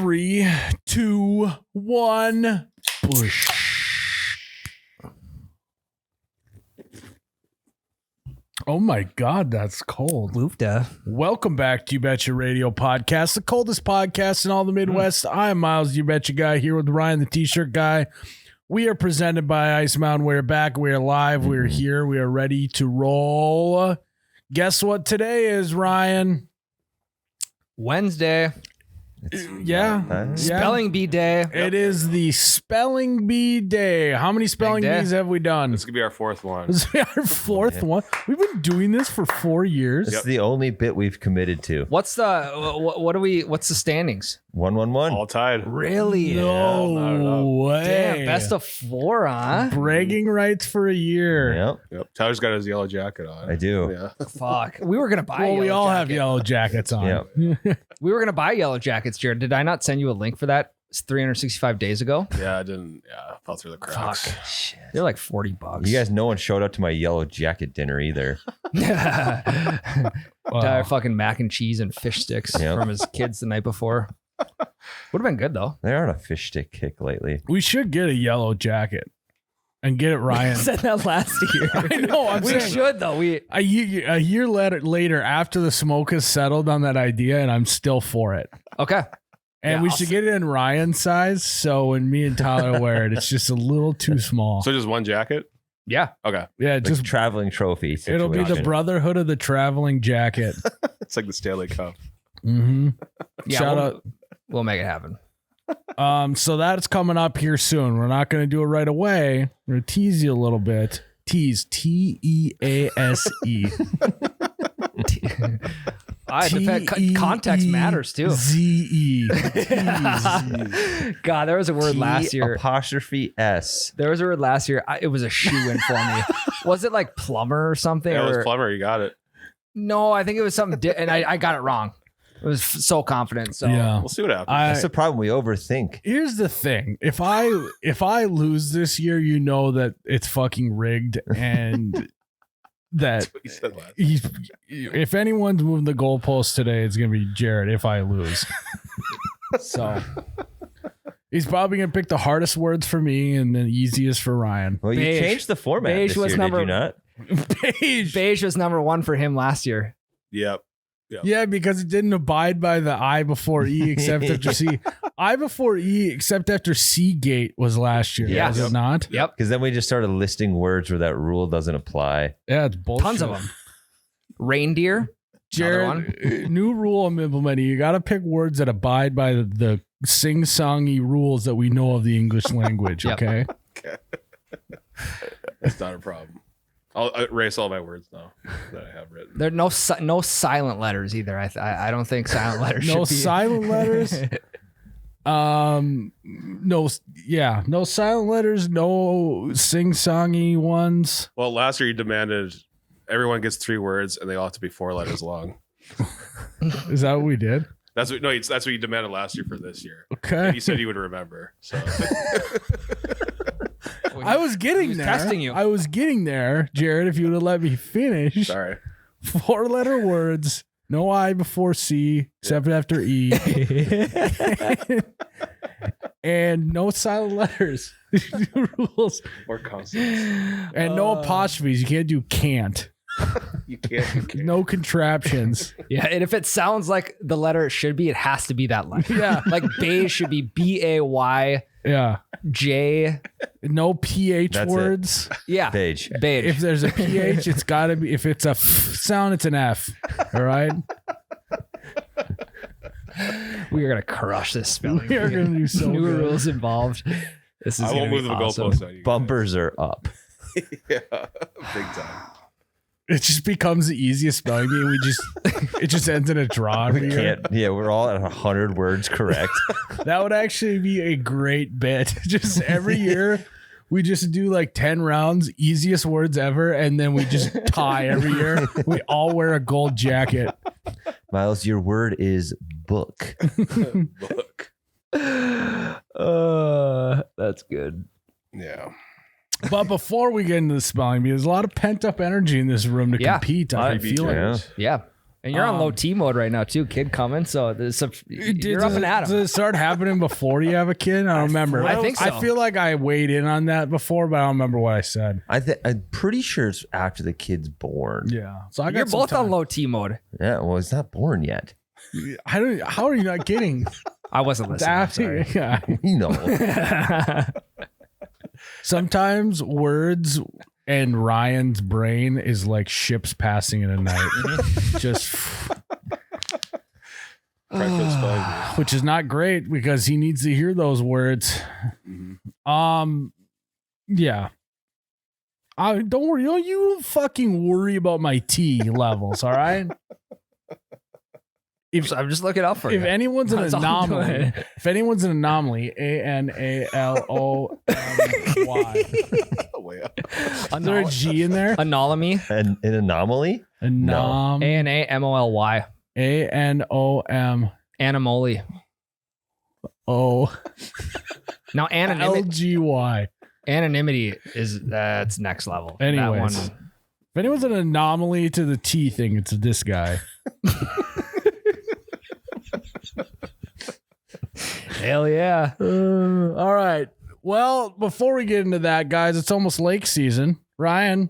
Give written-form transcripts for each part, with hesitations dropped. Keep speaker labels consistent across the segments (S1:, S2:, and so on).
S1: 3, 2, 1. Bush. Oh my God, that's cold.
S2: Woofda.
S1: Welcome back to You Betcha Radio Podcast, the coldest podcast in all the Midwest. I am Miles, You Betcha Guy, here with Ryan, the T-shirt guy. We are presented by Ice Mountain. We're back. We are live. We are here. We are ready to roll. Guess what today is, Ryan?
S2: Wednesday. Spelling bee day.
S1: It is the spelling bee day. How many spelling bees have we done?
S3: This could be our fourth one.
S1: This is our fourth one. We've been doing this for 4 years.
S4: It's the only bit we've committed to.
S2: What's the standings?
S4: 1-1-1.
S3: All tied.
S2: Really?
S1: No way.
S2: Damn, best of 4, huh?
S1: Bragging rights for a year.
S4: Yep,
S3: Tyler's got his yellow jacket on.
S4: I do.
S3: Yeah.
S2: Fuck. We were gonna buy.
S1: Well, we all
S2: jacket.
S1: have yellow jackets on.
S4: Yep.
S2: We were gonna buy yellow jackets, Jared. Did I not send you a link for that? It's 365 days ago.
S3: Yeah, I didn't. Yeah, fell through the cracks.
S2: Fuck. Shit. They're like $40.
S4: You guys, no one showed up to my yellow jacket dinner either.
S2: Tyler fucking mac and cheese and fish sticks from his kids the night before. Would have been good though.
S4: They're on a fish stick kick lately.
S1: We should get a yellow jacket and get it, Ryan.
S2: Said that last year.
S1: I know.
S2: We should though.
S1: A year later, after the smoke has settled on that idea, and I'm still for it.
S2: Okay.
S1: And we should get it in Ryan's size, so when me and Tyler wear it, it's just a little too small.
S3: So just one jacket?
S2: Yeah.
S3: Okay.
S1: Yeah,
S4: Like
S1: just
S4: traveling trophy situation.
S1: it'll be the brotherhood of the traveling jacket.
S3: It's like the Stanley Cup.
S1: Mm-hmm.
S2: Yeah.
S1: Shout out.
S2: We'll make it happen.
S1: So that's coming up here soon. We're not going to do it right away. We're going to tease you a little bit. Tease. Tease.
S2: Context matters too.
S1: Ze.
S2: God, there was a word last year.
S4: Apostrophe S.
S2: There was a word last year. It was a shoe-in for me. Was it like plumber or something?
S3: Yeah, it was
S2: or-
S3: plumber. You got it.
S2: No, I think it was something. And I got it wrong. I was so confident. So
S1: Yeah.
S3: We'll see what happens.
S4: That's the problem. We overthink.
S1: Here's the thing. If I lose this year, you know that it's fucking rigged and that
S3: He said last.
S1: if anyone's moving the goalpost today, it's going to be Jared if I lose. So he's probably going to pick the hardest words for me and the easiest for Ryan.
S4: Well, you
S2: Beige.
S4: changed the format
S2: Beige
S4: this
S2: was
S4: year,
S2: number-
S4: did you not?
S2: Beige was number 1 for him last year.
S3: Yep.
S1: Yeah, because it didn't abide by the I before E except after C. I before E except after C gate was last year.
S2: Yeah.
S1: Was it not?
S2: Yep.
S4: Because then we just started listing words where that rule doesn't apply.
S1: Yeah, it's bullshit.
S2: Tons of them. Reindeer.
S1: Jared, new rule I'm implementing. You got to pick words that abide by the sing-songy rules that we know of the English language,
S2: Yep.
S1: okay?
S3: Okay. That's not a problem. I'll erase all my words now that I have written.
S2: There are no silent letters either. I don't think silent letters
S1: No
S2: should be.
S1: silent letters. No silent letters, no sing-songy ones.
S3: Well, last year you demanded everyone gets 3 words and they all have to be 4 letters long.
S1: Is that what we did?
S3: That's what you demanded last year for this year.
S1: Okay.
S3: And you said you would remember. So
S1: I was getting there.
S2: Testing you.
S1: I was getting there, Jared, if you would have let me finish.
S3: sorry.
S1: 4-letter words, no I before C, except after E. And no silent letters. Rules.
S3: Or consonants.
S1: And no apostrophes. You can't do can't.
S3: You can't.
S1: No contraptions.
S2: Yeah, and if it sounds like the letter it should be, it has to be that letter.
S1: Yeah.
S2: Like beige should be BAYJ.
S1: Yeah. No PH
S4: That's it.
S1: words.
S2: Yeah.
S4: Beige.
S2: Beige.
S1: If there's a PH, it's got to be, if it's a F sound, it's an F. All right.
S2: We are going to crush this spelling.
S1: We are going to do so
S2: New
S1: good.
S2: rules involved. This is
S3: I
S2: gonna
S3: won't
S2: be
S3: move the
S2: awesome.
S3: goalpost on you guys.
S4: Bumpers are up.
S3: Yeah, big time.
S1: It just becomes the easiest spelling bee. It just ends in a draw. every year.
S4: We're all at 100 words correct.
S1: That would actually be a great bit. Just every year, we just do like 10 rounds, easiest words ever, and then we just tie every year. We all wear a gold jacket.
S4: Miles, your word is book.
S3: Book.
S2: That's good.
S3: Yeah.
S1: But before we get into the spelling bee, there's a lot of pent up energy in this room to
S2: Yeah.
S1: compete. I feel
S4: Yeah.
S1: it.
S2: Yeah. And you're on low T mode right now too, kid coming. So there's some, you're up and at 'em.
S1: Does it start happening before you have a kid? I don't remember.
S2: I think so.
S1: I feel like I weighed in on that before, but I don't remember what I said.
S4: I'm pretty sure it's after the kid's born.
S1: Yeah. So I got
S2: You're
S1: some
S2: both on
S1: time.
S2: low T mode.
S4: Yeah, well, he's not born yet.
S1: How are you not getting?
S2: I wasn't listening. I'm sorry.
S1: Yeah.
S4: We know.
S1: Sometimes words and Ryan's brain is like ships passing in a night. Just
S3: Breakfast bug.
S1: which is not great because he needs to hear those words. Yeah. Don't worry. Don't you fucking worry about my T levels, all right?
S2: I'm just looking out for you.
S1: If anyone's an
S2: That's all I'm
S1: anomaly,
S2: doing.
S1: ANALOMY.
S3: Way up.
S1: Is there a G in there?
S2: Anomaly.
S4: An anomaly?
S1: Anom.
S2: ANAMOLY.
S1: ANOM.
S2: Anomaly.
S1: O
S2: Now
S1: LGY.
S2: anonymity is that's next level. That
S1: Anyways,
S2: one-
S1: if anyone's an anomaly to the T thing, it's this guy.
S2: hell yeah.
S1: All right. Well, before we get into that, guys, it's almost lake season. Ryan,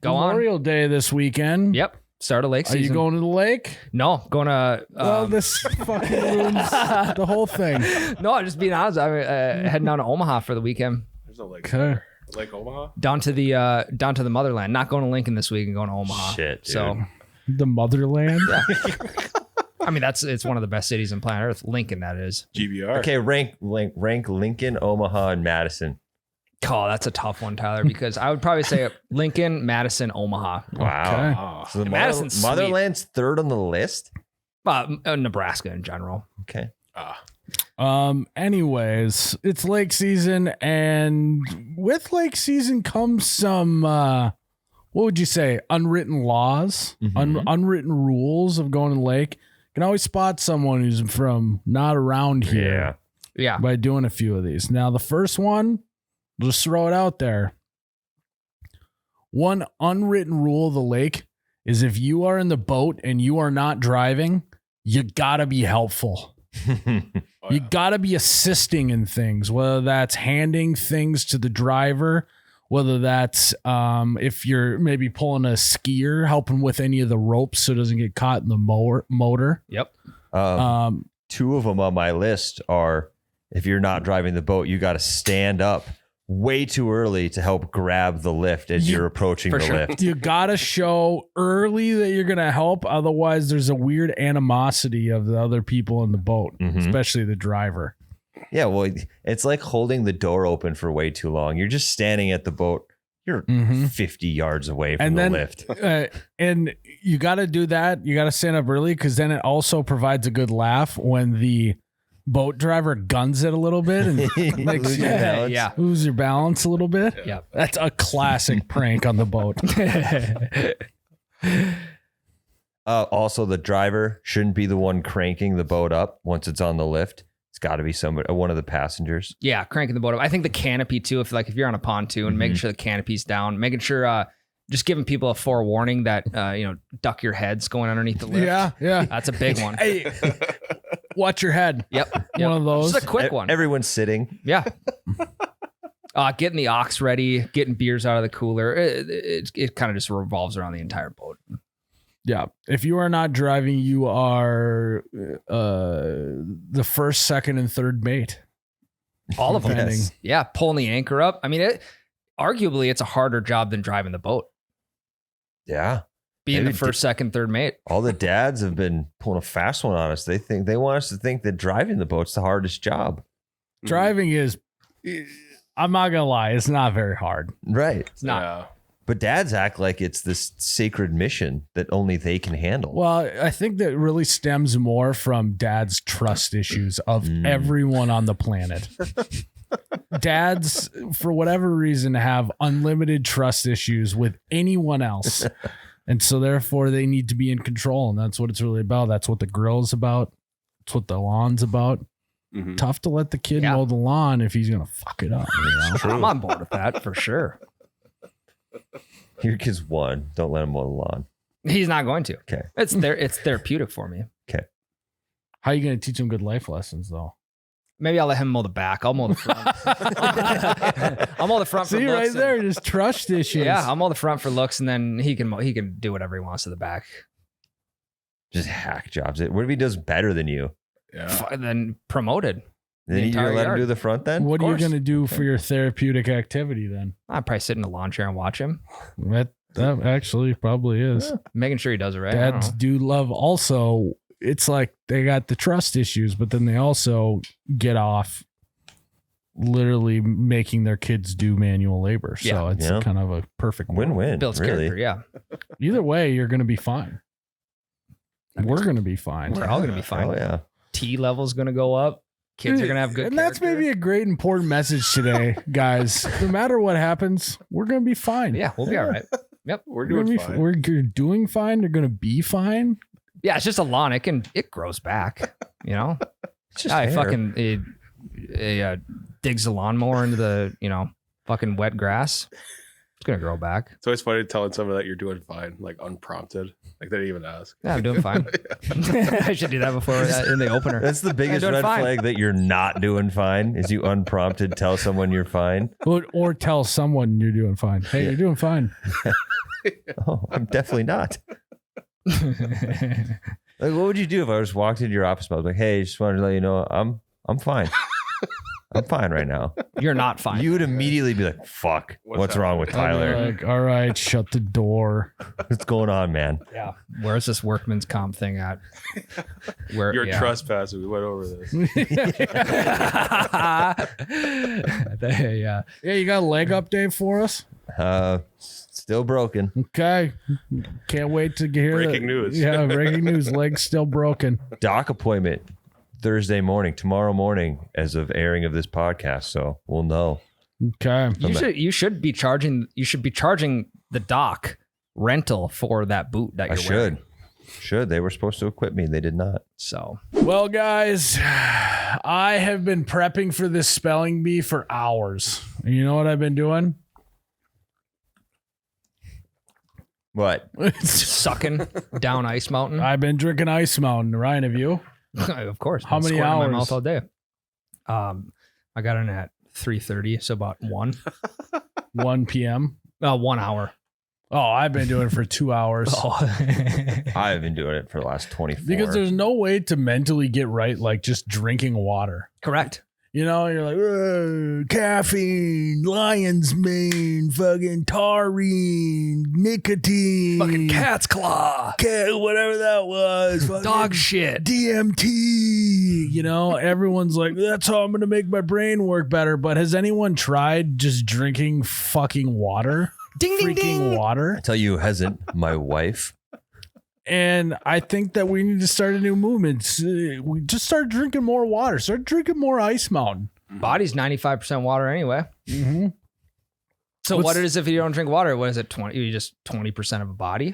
S2: Go on.
S1: Memorial Day this weekend.
S2: Yep. Start of lake
S1: Are
S2: season.
S1: you going to the lake?
S2: No, going to.
S1: Well, this fucking ruins the whole thing.
S2: No, I'm just being honest. I'm heading down to Omaha for the weekend.
S3: There's no lake.
S1: Okay.
S3: there. Lake Omaha?
S2: Down to the motherland. Not going to Lincoln this week and going to Omaha.
S4: Shit, dude.
S2: So
S1: The motherland.
S2: I mean it's one of the best cities on planet Earth. Lincoln, that is.
S3: GBR.
S4: Okay, rank Lincoln, Omaha, and Madison.
S2: Oh, that's a tough one, Tyler, because I would probably say Lincoln, Madison, Omaha.
S4: Wow.
S3: Oh,
S4: So the
S2: Madison's sweet.
S4: Motherland's third on the list?
S2: Nebraska in general.
S4: Okay.
S1: Anyways, it's lake season, and with lake season comes some what would you say, unwritten laws,
S4: Mhm.
S1: unwritten rules of going to the lake. You can always spot someone who's from not around here
S2: Yeah.
S1: by doing a few of these. Now, the first one, just throw it out there. One unwritten rule of the lake is if you are in the boat and you are not driving, you gotta be helpful.
S3: Oh,
S1: You gotta be assisting in things, whether that's handing things to the driver, whether that's if you're maybe pulling a skier, helping with any of the ropes so it doesn't get caught in the motor.
S2: Yep.
S4: Two of them on my list are if you're not driving the boat, you got to stand up way too early to help grab the lift as you're approaching
S2: for
S4: the
S2: sure.
S4: lift.
S1: You gotta show early that you're gonna help, otherwise there's a weird animosity of the other people in the boat,
S4: Mhm.
S1: especially the driver.
S4: Yeah, well, it's like holding the door open for way too long. You're just standing at the boat. You're
S1: Mhm.
S4: 50 yards away from
S1: And
S4: the
S1: then
S4: lift.
S1: and you got to do that. You got to stand up early because then it also provides a good laugh when the boat driver guns it a little bit and makes
S4: Lose your balance.
S2: Yeah.
S1: lose your balance a little bit.
S2: Yeah.
S1: That's a classic prank on the boat.
S4: Also, the driver shouldn't be the one cranking the boat up once it's on the lift. It's got to be somebody, one of the passengers.
S2: Yeah, cranking the boat up. I think the canopy too. If you're on a pontoon, making sure the canopy's down, making sure just giving people a forewarning that duck your heads going underneath the lift.
S1: Yeah.
S2: That's a big one.
S1: Hey, watch your head.
S2: Yep.
S1: One of those.
S2: Just a quick one.
S4: Everyone's sitting.
S2: Yeah. Getting the aux ready, getting beers out of the cooler. It kind of just revolves around the entire boat.
S1: Yeah. If you are not driving, you are the first, second, and third mate.
S2: All of them.
S4: Yes.
S2: Yeah. Pulling the anchor up. I mean, arguably it's a harder job than driving the boat.
S4: Yeah.
S2: Being
S4: Maybe
S2: the first, second, third mate.
S4: All the dads have been pulling a fast one on us. They want us to think that driving the boat's the hardest job.
S1: Driving is, I'm not going to lie, it's not very hard.
S4: Right.
S2: It's not.
S3: Yeah.
S4: But dads act like it's this sacred mission that only they can handle.
S1: Well, I think that really stems more from dad's trust issues of everyone on the planet. Dads, for whatever reason, have unlimited trust issues with anyone else. And so therefore they need to be in control. And that's what it's really about. That's what the grill's about. That's what the lawn's about.
S3: Mhm.
S1: Tough to let the kid
S2: Yeah.
S1: mow the lawn if he's going to fuck it up. You know?
S2: I'm on board with that for sure.
S4: Your kid's one. Don't let him mow the lawn.
S2: He's not going to.
S4: Okay.
S2: It's therapeutic for me.
S1: How are you going to teach him good life lessons, though?
S2: Maybe I'll let him mow the back. I'll mow the front. I'll mow the front for
S1: See,
S2: looks.
S1: right there, just trust issues.
S2: Yeah, I'll mow the front for looks, and then he can do whatever he wants to the back.
S4: Just hack jobs. What if he does better than you?
S3: Yeah.
S2: Then promoted.
S4: Then you
S2: entire
S4: let him
S2: yard.
S4: do the front then?
S1: What are you
S2: course.
S1: going to do for your therapeutic activity then?
S2: I'd probably sit in the lawn chair and watch him,
S1: That actually probably is.
S2: making sure he does it right. I don't
S1: Dads
S2: know.
S1: do love also. It's like they got the trust issues, but then they also get off literally making their kids do manual labor. So
S2: Yeah.
S1: it's
S4: Yeah.
S1: kind of a perfect world.
S4: Win-win.
S2: Builds
S4: really.
S2: character. Yeah,
S1: Either way, you're going to be fine. We're going to be fine.
S2: we're all gonna be fine.
S4: Oh yeah.
S2: T level's gonna go up. Kids are gonna have good.
S1: And that's
S2: character.
S1: maybe a great important message today, guys. No matter what happens, we're going to be fine.
S2: Yeah, we'll be all right. Yep.
S3: We're
S1: We're gonna
S3: doing
S1: be
S3: fine.
S1: You're doing fine. They're going to be fine.
S2: Yeah, it's just a lawn. It grows back. You know,
S4: It's just
S2: I
S4: hair.
S2: fucking digs the lawnmower into the fucking wet grass. It's gonna grow back.
S3: It's always funny telling someone that you're doing fine, like unprompted. Like they didn't even ask.
S2: Yeah, I'm doing fine. I should do that before in the opener.
S4: That's the biggest
S2: doing
S4: red
S2: fine.
S4: flag that you're not doing fine is you unprompted tell someone you're fine.
S1: Or tell someone you're doing fine. Hey, you're doing fine.
S4: Oh, I'm definitely not. Like, what would you do if I just walked into your office and I was like, hey, just wanted to let you know I'm fine. I'm fine right now.
S2: You're not fine.
S4: You would immediately be like, fuck, what's wrong with
S1: I'd be
S4: Tyler?
S1: like, all right, shut the door.
S4: What's going on, man?
S2: Yeah. Where's this workman's comp thing at? Where
S3: You're
S2: yeah.
S3: trespassing. We went over this.
S2: Yeah.
S1: Yeah, you got a leg update for us?
S4: Still broken.
S1: Okay. Can't wait to hear
S3: Breaking news.
S1: Yeah, breaking news. Leg's still broken.
S4: Doc appointment Thursday morning, tomorrow morning, as of airing of this podcast. So we'll know.
S1: Okay.
S2: You should be charging the dock rental for that boot that
S4: I
S2: you're wearing.
S4: should. They were supposed to equip me. They did not.
S2: So
S1: Well, guys, I have been prepping for this spelling bee for hours. And you know what I've been doing?
S4: What?
S2: sucking down Ice Mountain.
S1: I've been drinking Ice Mountain. Ryan, have you?
S2: Of course.
S1: How
S2: been
S1: many
S2: squirting in my
S1: hours?
S2: mouth all day. I got in at 3:30, so about 1
S1: p.m.
S2: 1 hour.
S1: Oh, I've been doing it for 2 hours.
S2: Oh.
S4: I've been doing it for the last 24.
S1: Because there's no way to mentally get right like just drinking water.
S2: Correct.
S1: You know, you're like, caffeine, lion's mane, fucking taurine, nicotine,
S2: Fucking cat's claw.
S1: whatever that was, fucking
S2: Dog shit.
S1: DMT. You know, everyone's like, that's how I'm going to make my brain work better. But has anyone tried just drinking fucking water?
S2: Ding, ding,
S1: Freaking
S2: ding.
S1: water.
S4: I tell you who hasn't, my wife.
S1: And I think that we need to start a new movement. We just start drinking more water. Start drinking more Ice Mountain.
S2: Body's 95% water anyway.
S1: Mm-hmm.
S2: So what it is if you don't drink water? What is it? 20? You just 20% of a body?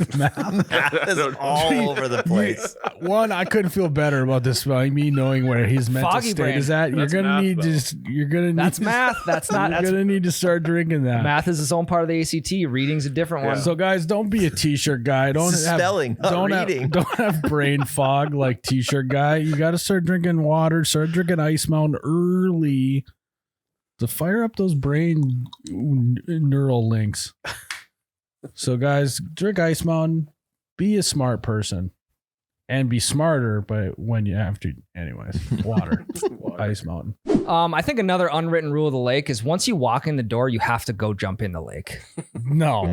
S4: That's all over the place.
S1: One, I couldn't feel better about this spelling bee knowing where his mental
S2: Foggy
S1: state
S2: brain.
S1: is at. You're
S3: That's
S1: gonna
S3: math,
S1: need
S3: though.
S1: to. You're gonna need.
S2: That's math. That's not.
S1: You're
S2: That's
S1: gonna need to start drinking that.
S2: math is its own part of the ACT. Reading's a different one.
S1: So guys, don't be a t-shirt guy. Don't
S4: This is
S1: have
S4: spelling, not
S1: don't
S4: reading.
S1: have, don't have brain fog like t-shirt guy. You got to start drinking water. Start drinking Ice Mountain early to fire up those brain neural links. So guys, drink Ice Mountain. Be a smart person, and be smarter. But when you have to, anyways, water, Ice Mountain.
S2: I think another unwritten rule of the lake is once you walk in the door, you have to go jump in the lake.
S1: No,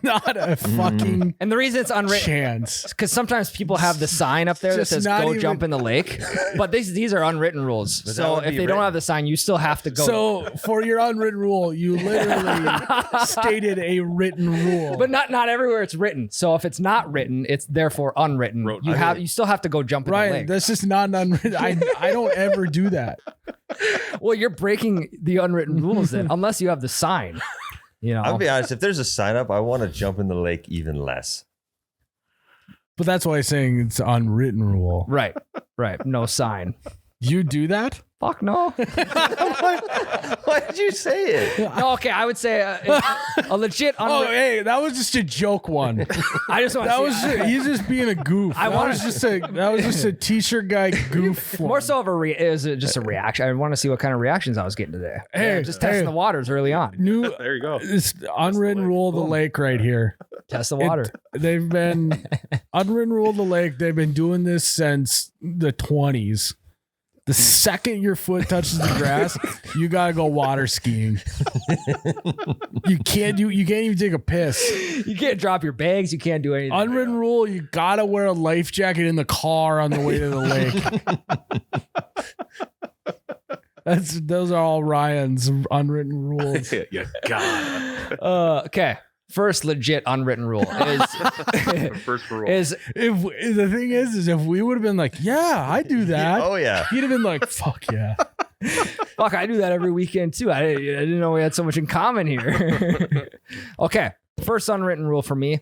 S1: not a fucking
S2: And the reason it's unwritten
S1: chance.
S2: because sometimes people have the sign up there that
S1: Just
S2: says
S1: not
S2: "Go
S1: even-
S2: jump in the lake," but these are unwritten rules.
S4: But that
S2: So
S4: would
S2: if
S4: be
S2: they don't
S4: written.
S2: have the sign, you still have to go.
S1: So for your unwritten rule, you literally stated a written rule.
S2: but not everywhere it's written. So if it's not written, it's therefore unwritten.
S3: Wrote-
S2: You still have to go jump in the
S1: Ryan,
S2: lake.
S1: that's just not an unwritten. I don't ever do that.
S2: Well, you're breaking the unwritten rules then, unless you have the sign. You know,
S4: I'll be honest, if there's a sign up, I want to jump in the lake even less.
S1: But that's why I'm saying it's an unwritten rule.
S2: right. No sign.
S1: You do that?
S2: Fuck no.
S4: Why did you say it?
S2: No, okay. I would say a legit.
S1: Oh, hey, that was just a joke one.
S2: I just want
S1: That
S2: to
S1: was he's just being a goof.
S2: I
S1: that
S2: wanna-
S1: was just a t-shirt guy goof.
S2: more so of just a reaction. I want to see what kind of reactions I was getting today.
S1: Hey,
S2: Just testing the waters early on.
S1: New
S3: There you go.
S1: this unwritten rule of the lake right here.
S2: Test the water.
S1: They've been unwritten rule of the lake. They've been doing this since the 20s. The second your foot touches the grass, you gotta go water skiing. You can't even take a piss.
S2: You can't drop your bags. You can't do anything.
S1: Unwritten rule, you gotta wear a life jacket in the car on the way to the lake. Those are all Ryan's unwritten rules.
S3: You gotta.
S2: Okay. First legit unwritten rule
S3: First rule.
S2: is
S1: If the thing is if we would have been like, yeah, I do that.
S4: Oh yeah.
S1: He'd have been like, fuck yeah.
S2: fuck, I do that every weekend too. I didn't know we had so much in common here. Okay. First unwritten rule for me.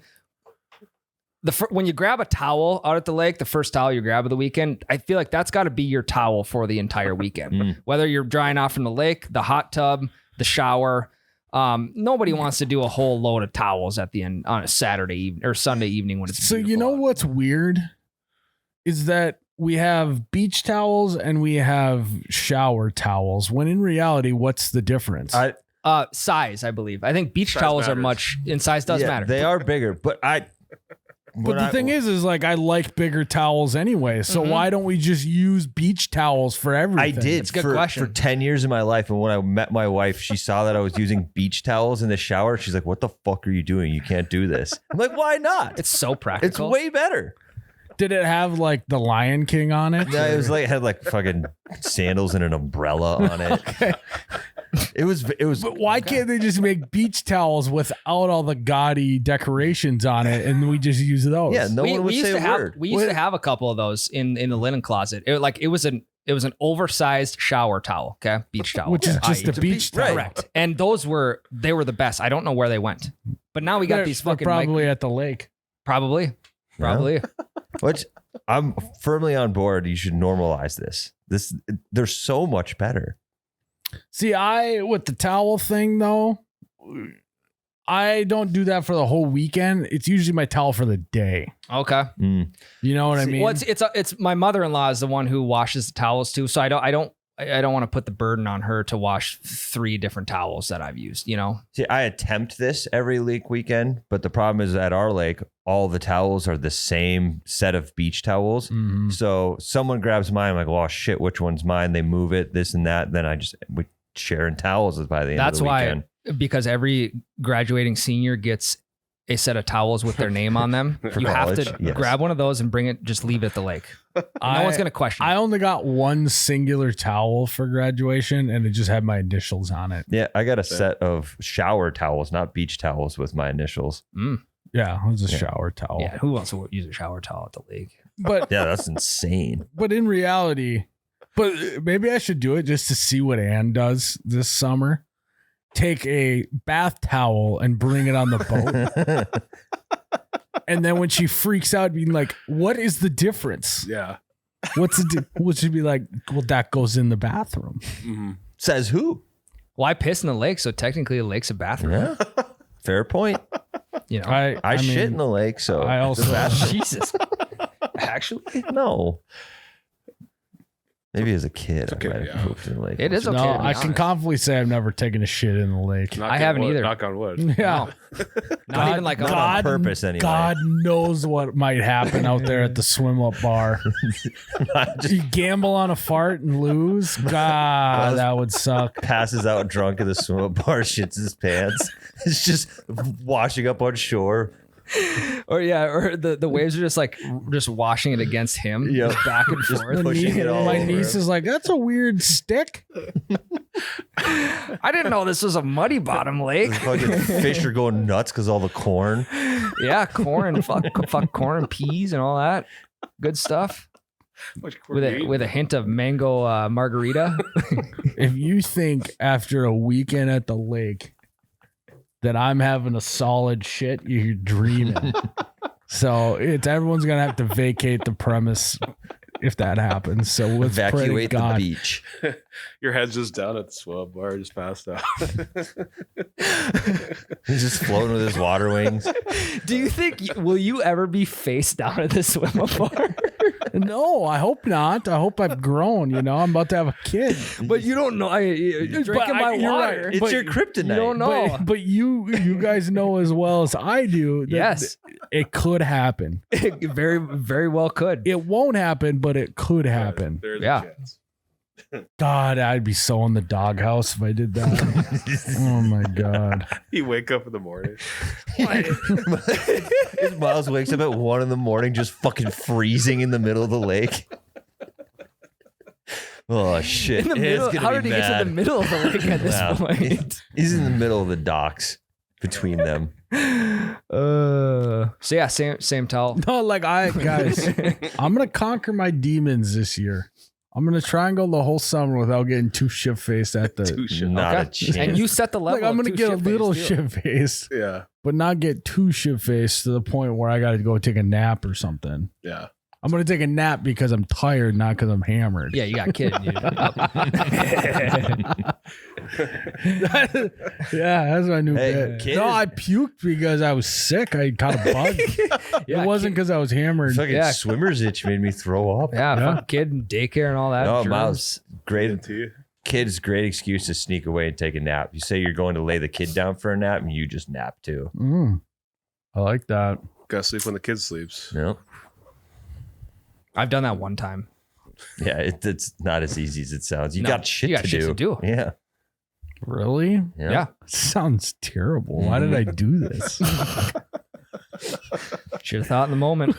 S2: When you grab a towel out at the lake, the first towel you grab of the weekend, I feel like that's got to be your towel for the entire weekend. Whether you're drying off from the lake, the hot tub, the shower. Nobody wants to do a whole load of towels at the end on a Saturday evening or Sunday evening when it's
S1: So you
S2: beautiful
S1: know
S2: out.
S1: what's weird is that we have beach towels and we have shower towels. When in reality, what's the difference?
S2: Size, I believe. I think beach
S3: Size
S2: towels
S3: matters.
S2: are much in size does
S4: Yeah,
S2: matter.
S4: They are bigger, but
S1: but the thing is like I like bigger towels anyway. So why don't we just use beach towels for everything?
S4: I did
S2: It's a good
S4: for
S2: question.
S4: 10 years of my life. And when I met my wife, she saw that I was using beach towels in the shower. She's like, what the fuck are you doing? You can't do this. I'm like, why not?
S2: It's so
S4: It's
S2: practical.
S4: way better.
S1: Did it have like the Lion King on it?
S4: Yeah, it was like, it had like fucking sandals and an umbrella on it. It was,
S1: But why can't they just make beach towels without all the gaudy decorations on it and we just use those?
S4: yeah, no one would
S2: used
S4: say
S2: to
S4: a
S2: have
S4: word.
S2: we used to have a couple of those in the linen closet. It was an oversized shower towel, okay? Beach towel.
S1: Which is just
S2: I.e.
S1: a beach towel.
S2: Correct. And those were the best. I don't know where they went. But now we got these
S1: They're
S2: fucking
S1: probably at the lake.
S2: probably.
S4: Which I'm firmly on board. You should normalize this. They're so much better.
S1: See, with the towel thing though, I don't do that for the whole weekend. It's usually my towel for the day.
S2: Okay.
S1: You know what I mean?
S2: Well, it's my mother-in-law is the one who washes the towels too. So I don't want to put the burden on her to wash 3 different towels that I've used, you know?
S4: See, I attempt this every lake weekend, but the problem is at our lake, all the towels are the same set of beach towels.
S1: Mhm.
S4: So someone grabs mine, I'm like, oh shit, which one's mine? They move it, this and that. Then we share in towels by the end
S2: That's
S4: of the
S2: why,
S4: weekend.
S2: because every graduating senior gets a set of towels with their name on them.
S4: For
S2: You have to
S4: college, yes.
S2: grab one of those and bring it, just leave it at the lake. No one's going to question
S1: I
S2: it.
S1: only got one singular towel for graduation and it just had my initials on it.
S4: Yeah, I got a set of shower towels, not beach towels with my initials.
S1: Yeah, it was a
S4: Yeah.
S1: shower towel.
S2: Yeah, who wants to use a shower towel at the lake?
S1: But
S4: Yeah, that's insane.
S1: but in reality, but maybe I should do it just to see what Ann does this summer. Take a bath towel and bring it on the boat. And then when she freaks out, being like, what is the difference?
S3: Yeah.
S1: What's what should be like, well, that goes in the bathroom.
S3: Mm-hmm.
S4: Says who?
S2: Well, I piss in the lake, so technically the lake's a bathroom.
S4: Yeah. Fair point.
S2: You know?
S4: I shit
S1: mean,
S4: in the lake, so
S1: I also
S2: Jesus. Actually,
S4: no. Maybe as a kid,
S3: okay,
S4: I might have
S3: yeah.
S4: pooped in the lake.
S2: It is
S1: no,
S2: okay. to be
S1: I can
S2: honest.
S1: confidently say I've never taken a shit in the lake.
S3: Knock
S2: I
S3: on
S2: haven't
S3: wood,
S2: either.
S3: Knock on wood.
S1: Yeah.
S2: Not even like
S4: not
S2: a
S4: on purpose anyway.
S1: God knows what might happen out there at the swim up bar. You gamble on a fart and lose? God, that would suck.
S4: passes out drunk at the swim up bar, shits his pants. It's just washing up on shore.
S2: or the waves are just washing it against him,
S4: Yep.
S2: just back and
S4: Just
S2: forth.
S4: pushing it all
S1: My
S4: over
S1: niece
S4: him.
S1: is like, that's a weird stick.
S2: I didn't know this was a muddy bottom lake.
S4: Fucking fish are going nuts because all the corn.
S2: Yeah, corn, fuck corn and peas and all that good stuff with a hint of mango margarita.
S1: If you think after a weekend at the lake that I'm having a solid shit, you're dreaming. So everyone's gonna have to vacate the premise if that happens. So let's pray to
S4: Evacuate the
S1: God.
S4: beach.
S3: Your head's just down at the swim bar, just passed out.
S4: He's just floating with his water wings.
S2: Do you think will you ever be face down at the swim up bar?
S1: No, I hope not. I hope I've grown. You know, I'm about to have a kid.
S2: But you don't know. You're drinking my
S1: you're
S2: water.
S1: right.
S4: It's
S1: But
S4: your kryptonite.
S2: You don't know.
S1: But you guys know as well as I do that
S2: Yes.
S1: it could happen.
S2: It very, very well could.
S1: It won't happen, but it could happen.
S3: There's
S2: Yeah.
S3: a chance.
S1: God, I'd be so in the doghouse if I did that. Oh my God.
S3: You wake up in the morning.
S4: Miles wakes up at 1 a.m, just fucking freezing in the middle of the lake. Oh shit!
S2: In the middle, how did he get to the middle of the lake at this
S4: Wow.
S2: point?
S4: He's in the middle of the docks between them.
S2: So yeah, same towel.
S1: No, like guys, I'm gonna conquer my demons this year. I'm gonna try and go the whole summer without getting too shit faced at the.
S3: Too shit.
S4: Not
S2: Okay.
S4: a chance.
S2: And you set the level.
S1: Like I'm
S2: of
S1: gonna
S2: two
S1: get a little
S2: shit-faced, too.
S1: shit faced,
S3: Yeah.
S1: but not get too shit faced to the point where I gotta go take a nap or something.
S3: Yeah.
S1: I'm gonna take a nap because I'm tired, not because I'm hammered.
S2: Yeah, you got kidding, dude.
S1: Yeah, that's my new
S4: Hey,
S1: bit.
S4: kid
S1: No,
S4: is-
S1: I puked because I was sick. I caught a bug.
S2: Yeah,
S1: It wasn't because I was hammered.
S4: Fucking
S2: Yeah.
S4: swimmer's itch made me throw up.
S2: Yeah,
S1: Yeah.
S2: fucking kid and daycare and all that.
S4: No,
S2: germs.
S4: Miles, great.
S3: Into you.
S4: Kid's great excuse to sneak away and take a nap. You say you're going to lay the kid down for a nap, and you just nap too.
S1: I like that.
S3: Gotta sleep when the kid sleeps.
S4: No,
S2: I've done that one time.
S4: yeah, it's not as easy as it sounds. You
S2: No,
S4: got shit
S2: you got
S4: to
S2: shit
S4: do.
S2: to do.
S4: Yeah,
S1: Really?
S2: Yeah.
S1: Sounds terrible. Why did I do this?
S2: Should have thought in the moment.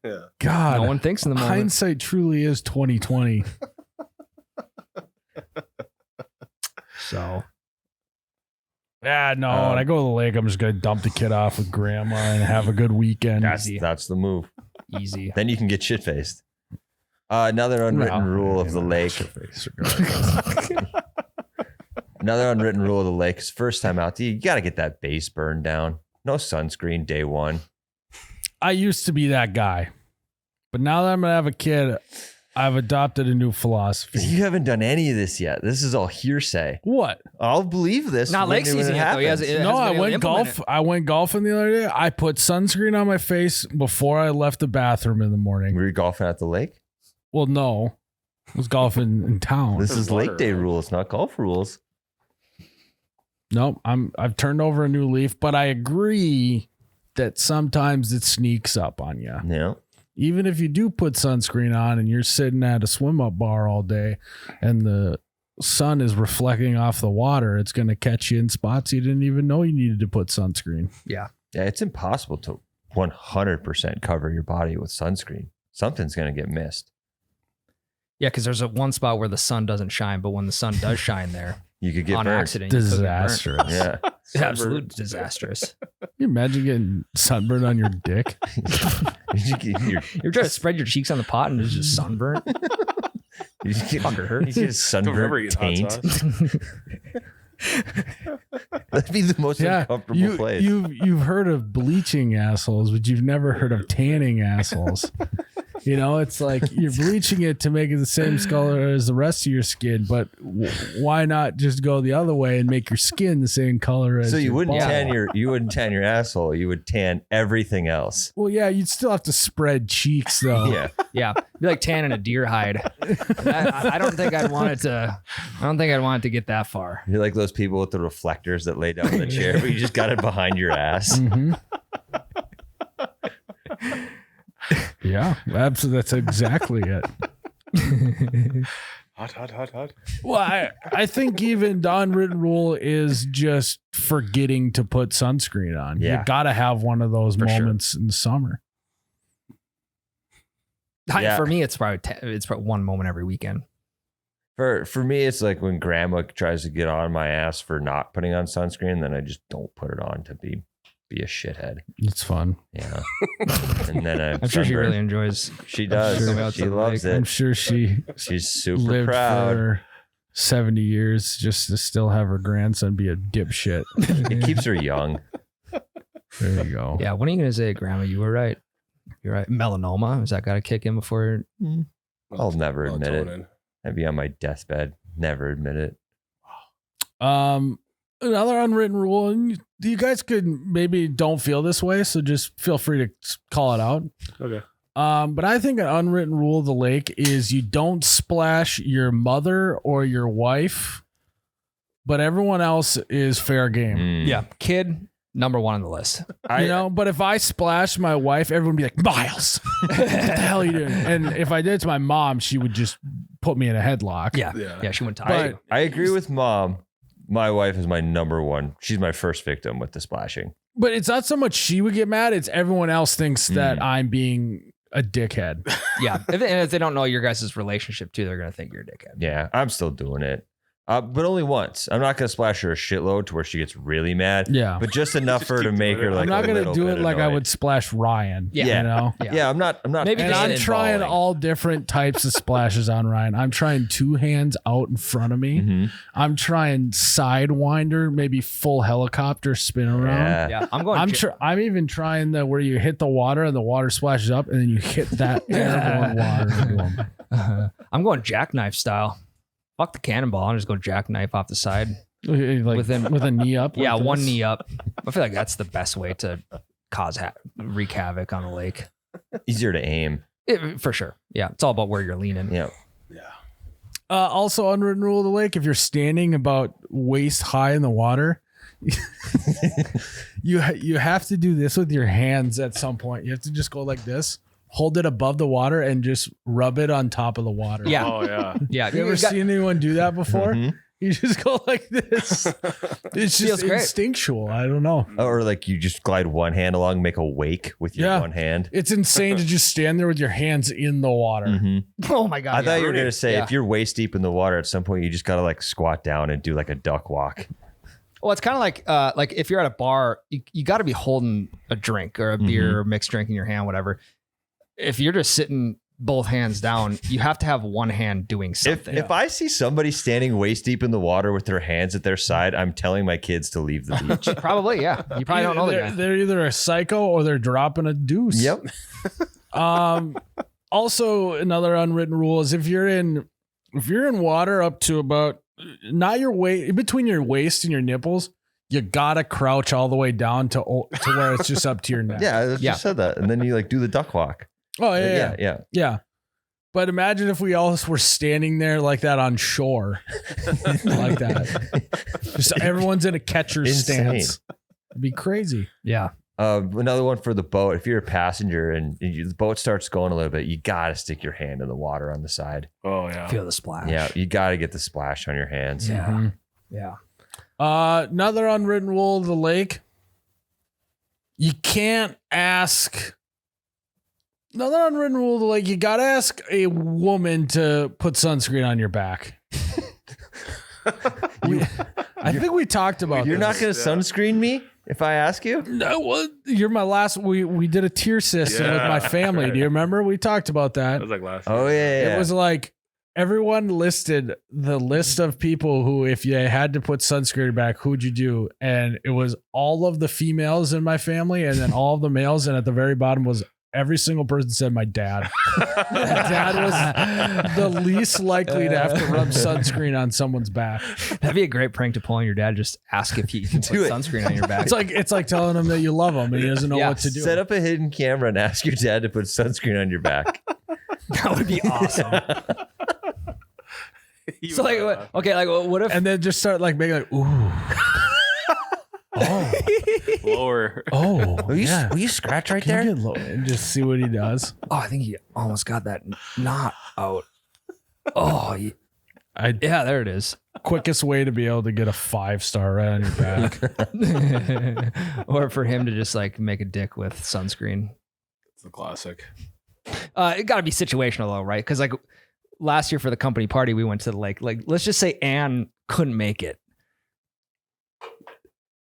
S3: Yeah.
S1: God,
S2: No one thinks in the moment.
S1: hindsight truly is 2020.
S2: So
S1: Yeah, no. When I go to the lake, I'm just gonna dump the kid off with grandma and have a good weekend.
S2: Easy.
S4: that's the move.
S2: easy.
S4: Then you can get shit faced. Another unwritten rule of the lake. Another unwritten rule of the lake is first time out, you got to get that base burn down. No sunscreen day one.
S1: I used to be that guy, but now that I'm gonna have a kid, I've adopted a new philosophy.
S4: You haven't done any of this yet. This is all hearsay.
S1: What?
S4: I'll believe this.
S2: Not
S4: when
S2: lake
S4: it
S2: season yet, though. He
S4: happens.
S2: hasn't-
S1: No, I
S2: been able to
S1: went
S2: implement
S1: golf.
S2: it.
S1: I went golfing the other day. I put sunscreen on my face before I left the bathroom in the morning.
S4: Were you golfing at the lake?
S1: Well, no, I was golfing in town.
S4: This
S3: There's
S4: is lake
S3: water
S4: day
S3: around.
S4: rules, not golf rules.
S1: Nope, I've turned over a new leaf, but I agree that sometimes it sneaks up on you.
S4: No.
S1: Even if you do put sunscreen on and you're sitting at a swim up bar all day and the sun is reflecting off the water, it's going to catch you in spots you didn't even know you needed to put sunscreen.
S2: Yeah.
S4: Yeah, it's impossible to 100% cover your body with sunscreen. Something's going to get missed.
S2: Yeah, because there's a one spot where the sun doesn't shine, but when the sun does shine there
S4: You could get
S2: on
S4: burned.
S2: accident, you could get burnt.
S1: Disastrous.
S4: Yeah.
S2: Yeah, absolute disastrous.
S1: Can you imagine getting sunburned on your dick?
S4: You're-
S2: You ever try to spread your cheeks on the pot and it's just sunburnt?
S4: you just get,
S2: Fucker hurt.
S4: you just get a
S3: Don't remember
S4: sunburnt
S3: eating hot
S4: taint.
S3: sauce.
S4: That'd be the most uncomfortable place.
S1: You've heard of bleaching assholes, but you've never heard of tanning assholes. You know, it's like you're bleaching it to make it the same color as the rest of your skin, but why not just go the other way and make your skin the same color as
S4: So you
S1: your
S4: wouldn't
S1: ball?
S4: tan your asshole. You would tan everything else.
S1: Well, yeah, you'd still have to spread cheeks though.
S4: Yeah.
S2: Yeah, be like tanning a deer hide. I don't think I'd want it to. I don't think I'd want it to get that far.
S4: You're like those people with the reflectors that lay down in the chair, but you just got it behind your ass.
S1: Mhm. Yeah, absolutely. That's exactly it.
S3: Hot.
S1: Well, I think even the unwritten rule is just forgetting to put sunscreen on.
S4: Yeah.
S1: You got to have one of those
S4: For sure.
S1: moments in the summer.
S4: Yeah.
S2: For me, it's probably one moment every weekend.
S4: For me, it's like when grandma tries to get on my ass for not putting on sunscreen, then I just don't put it on to be a shithead.
S1: It's fun.
S4: Yeah. And then
S2: I'm sure she really enjoys.
S4: She does.
S1: sure.
S4: She loves
S1: I'm
S4: it.
S1: sure she
S4: She's super
S1: lived
S4: proud.
S1: for 70 years just to still have her grandson be a dipshit.
S4: It keeps her young.
S1: There you go.
S2: Yeah, when are you gonna say, Grandma? You were right. You're right. Melanoma, has that got to kick in before
S4: I'll never admit it.
S3: melatonin.
S4: I'd be on my deathbed. Never admit it.
S1: Another unwritten rule, and you guys could maybe don't feel this way, so just feel free to call it out.
S3: Okay.
S1: But I think an unwritten rule of the lake is you don't splash your mother or your wife, but everyone else is fair game.
S4: Mm.
S2: Yeah, kid number 1 on the list.
S1: You know, but if I splash my wife, everyone would be like, Miles, what the hell are you doing? And if I did it to my mom, she would just put me in a headlock.
S2: Yeah, she wouldn't talk to
S1: But
S2: you.
S4: I agree with mom. My wife is my number one. She's my first victim with the splashing.
S1: But it's not so much she would get mad, it's everyone else thinks that I'm being a dickhead.
S2: Yeah, and if they don't know your guys' relationship too, they're gonna think you're a dickhead.
S4: Yeah, I'm still doing it. But only once. I'm not going to splash her a shitload to where she gets really mad.
S1: Yeah.
S4: But just enough for her to
S3: keep
S4: make
S3: doing
S4: her
S3: it.
S4: like
S1: I'm not
S4: a
S1: going to
S4: little
S1: do
S4: bit
S1: it like I
S4: annoyed.
S1: would splash Ryan.
S2: Yeah.
S1: You know?
S4: Yeah, I'm not.
S2: Maybe
S1: And
S2: just
S1: I'm
S2: get
S1: trying
S4: involving.
S1: all different types of splashes on Ryan. I'm trying 2 hands out in front of me.
S4: Mhm.
S1: I'm trying sidewinder, maybe full helicopter spin around.
S4: Yeah.
S2: Yeah, I'm going.
S1: I'm even trying the where you hit the water and the water splashes up and then you hit that airborne water into him.
S2: I'm going jackknife style. Fuck the cannonball. I'm just going jackknife off the side.
S1: Like with a knee up.
S2: Yeah,
S1: like
S2: one
S1: this.
S2: knee up. I feel like that's the best way to wreak havoc on a lake.
S4: Easier to aim.
S2: For sure. Yeah, it's all about where you're leaning.
S4: Yeah.
S1: Also, unwritten rule of the lake: if you're standing about waist high in the water, you have to do this with your hands at some point. You have to just go like this, hold it above the water, and just rub it on top of the water.
S2: Yeah.
S3: Oh yeah.
S2: Yeah,
S1: Have you ever seen anyone do that before?
S4: Mhm.
S1: You just go like this. It's
S2: Feels
S1: just
S2: great.
S1: instinctual. I don't know.
S4: Or like you just glide one hand along, make a wake with your
S1: Yeah.
S4: one hand.
S1: It's insane to just stand there with your hands in the water.
S4: Mhm.
S2: Oh my god!
S4: I thought you were
S3: Rudy.
S4: gonna say
S2: Yeah.
S4: if you're waist deep in the water, at some point you just gotta like squat down and do like a duck walk.
S2: Well, it's kind of like if you're at a bar, you got to be holding a drink or a beer or mixed drink in your hand, whatever. If you're just sitting both hands down, you have to have one hand doing something.
S4: If I see somebody standing waist deep in the water with their hands at their side, I'm telling my kids to leave the beach.
S2: Probably, yeah. You probably don't know the
S1: they're,
S2: guy.
S1: they're either a psycho or they're dropping a deuce.
S4: Yep.
S1: Also, another unwritten rule is if you're in water up to about not your waist, between your waist and your nipples, you gotta crouch all the way down to where it's just up to your neck.
S4: Yeah, I
S2: Yeah.
S4: just said that. And then you like do the duck walk.
S1: Oh yeah.
S4: Yeah.
S1: But imagine if we all were standing there like that on shore, like that. Just everyone's in a catcher's
S4: Insane.
S1: stance. It'd be crazy.
S2: Yeah.
S4: Another one for the boat. If you're a passenger and the boat starts going a little bit, you got to stick your hand in the water on the side.
S3: Oh yeah.
S2: Feel the splash.
S4: Yeah, you got to get the splash on your hands.
S2: Yeah.
S1: Mhm.
S2: Yeah.
S1: Another unwritten rule of the lake. You can't ask. Another unwritten rule of the lake. You got to ask a woman to put sunscreen on your back. I think we talked about
S4: You're not
S1: this.
S4: going to sunscreen me if I ask you?
S1: No, well, you're my last. We did a tier system with
S3: Yeah.
S1: my family. Do you remember? We talked about that.
S3: That was like last.
S4: Oh, yeah.
S1: It was like everyone listed the list of people who, if you had to put sunscreen back, who'd you do? And it was all of the females in my family and then all of the males. And at the very bottom was every single person said my dad. My dad was the least likely to have to rub sunscreen on someone's back.
S2: That'd be a great prank to pull on your dad. Just ask if you can put
S4: Do it.
S2: sunscreen on your back.
S1: It's like telling him that you love him and he doesn't know
S2: Yeah.
S1: what to do.
S4: Set up a hidden camera and ask your dad to put sunscreen on your back.
S2: That would be awesome. So like, what if?
S1: And then just start like making like, ooh. Oh,
S3: lower.
S1: oh,
S4: Will you,
S1: yeah.
S4: will you scratch right
S1: Can you
S4: there?
S1: get low and just see what he does?
S2: Oh, I think he almost got that knot out. Oh, yeah, there it is.
S1: Quickest way to be able to get a 5-star right on your back.
S2: Or for him to just like make a dick with sunscreen.
S3: It's a classic.
S2: It got to be situational though, right? Because like last year for the company party, we went to the lake. Like, let's just say Anne couldn't make it.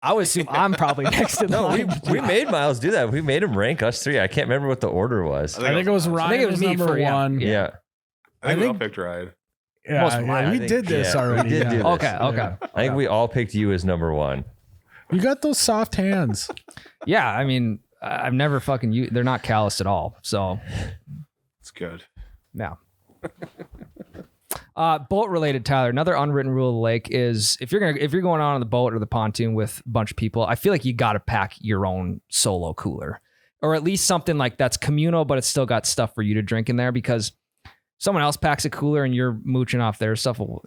S2: I would assume I'm probably next to the
S4: No,
S2: line.
S4: we made Miles do that. We made him rank us 3. I can't remember what the order was.
S1: I think it was Ryan.
S2: I think it was me
S1: number
S2: for- yeah.
S1: one.
S4: Yeah.
S3: I think we all
S1: think-
S3: picked Ryan.
S1: Yeah,
S2: Most
S1: yeah,
S2: mine, I
S1: we
S4: think.
S1: did this
S4: Yeah, we
S1: already.
S4: did
S1: yeah.
S4: do this.
S2: Okay.
S1: Yeah.
S4: I think we all picked you as number 1.
S1: You got those soft hands.
S2: Yeah, I mean, I've never fucking used. They're not calloused at all. So
S3: It's good.
S2: yeah. Boat related, Tyler. Another unwritten rule of the lake is if you're going on the boat or the pontoon with a bunch of people, I feel like you got to pack your own solo cooler, or at least something like that's communal, but it's still got stuff for you to drink in there, because someone else packs a cooler and you're mooching off their stuff. What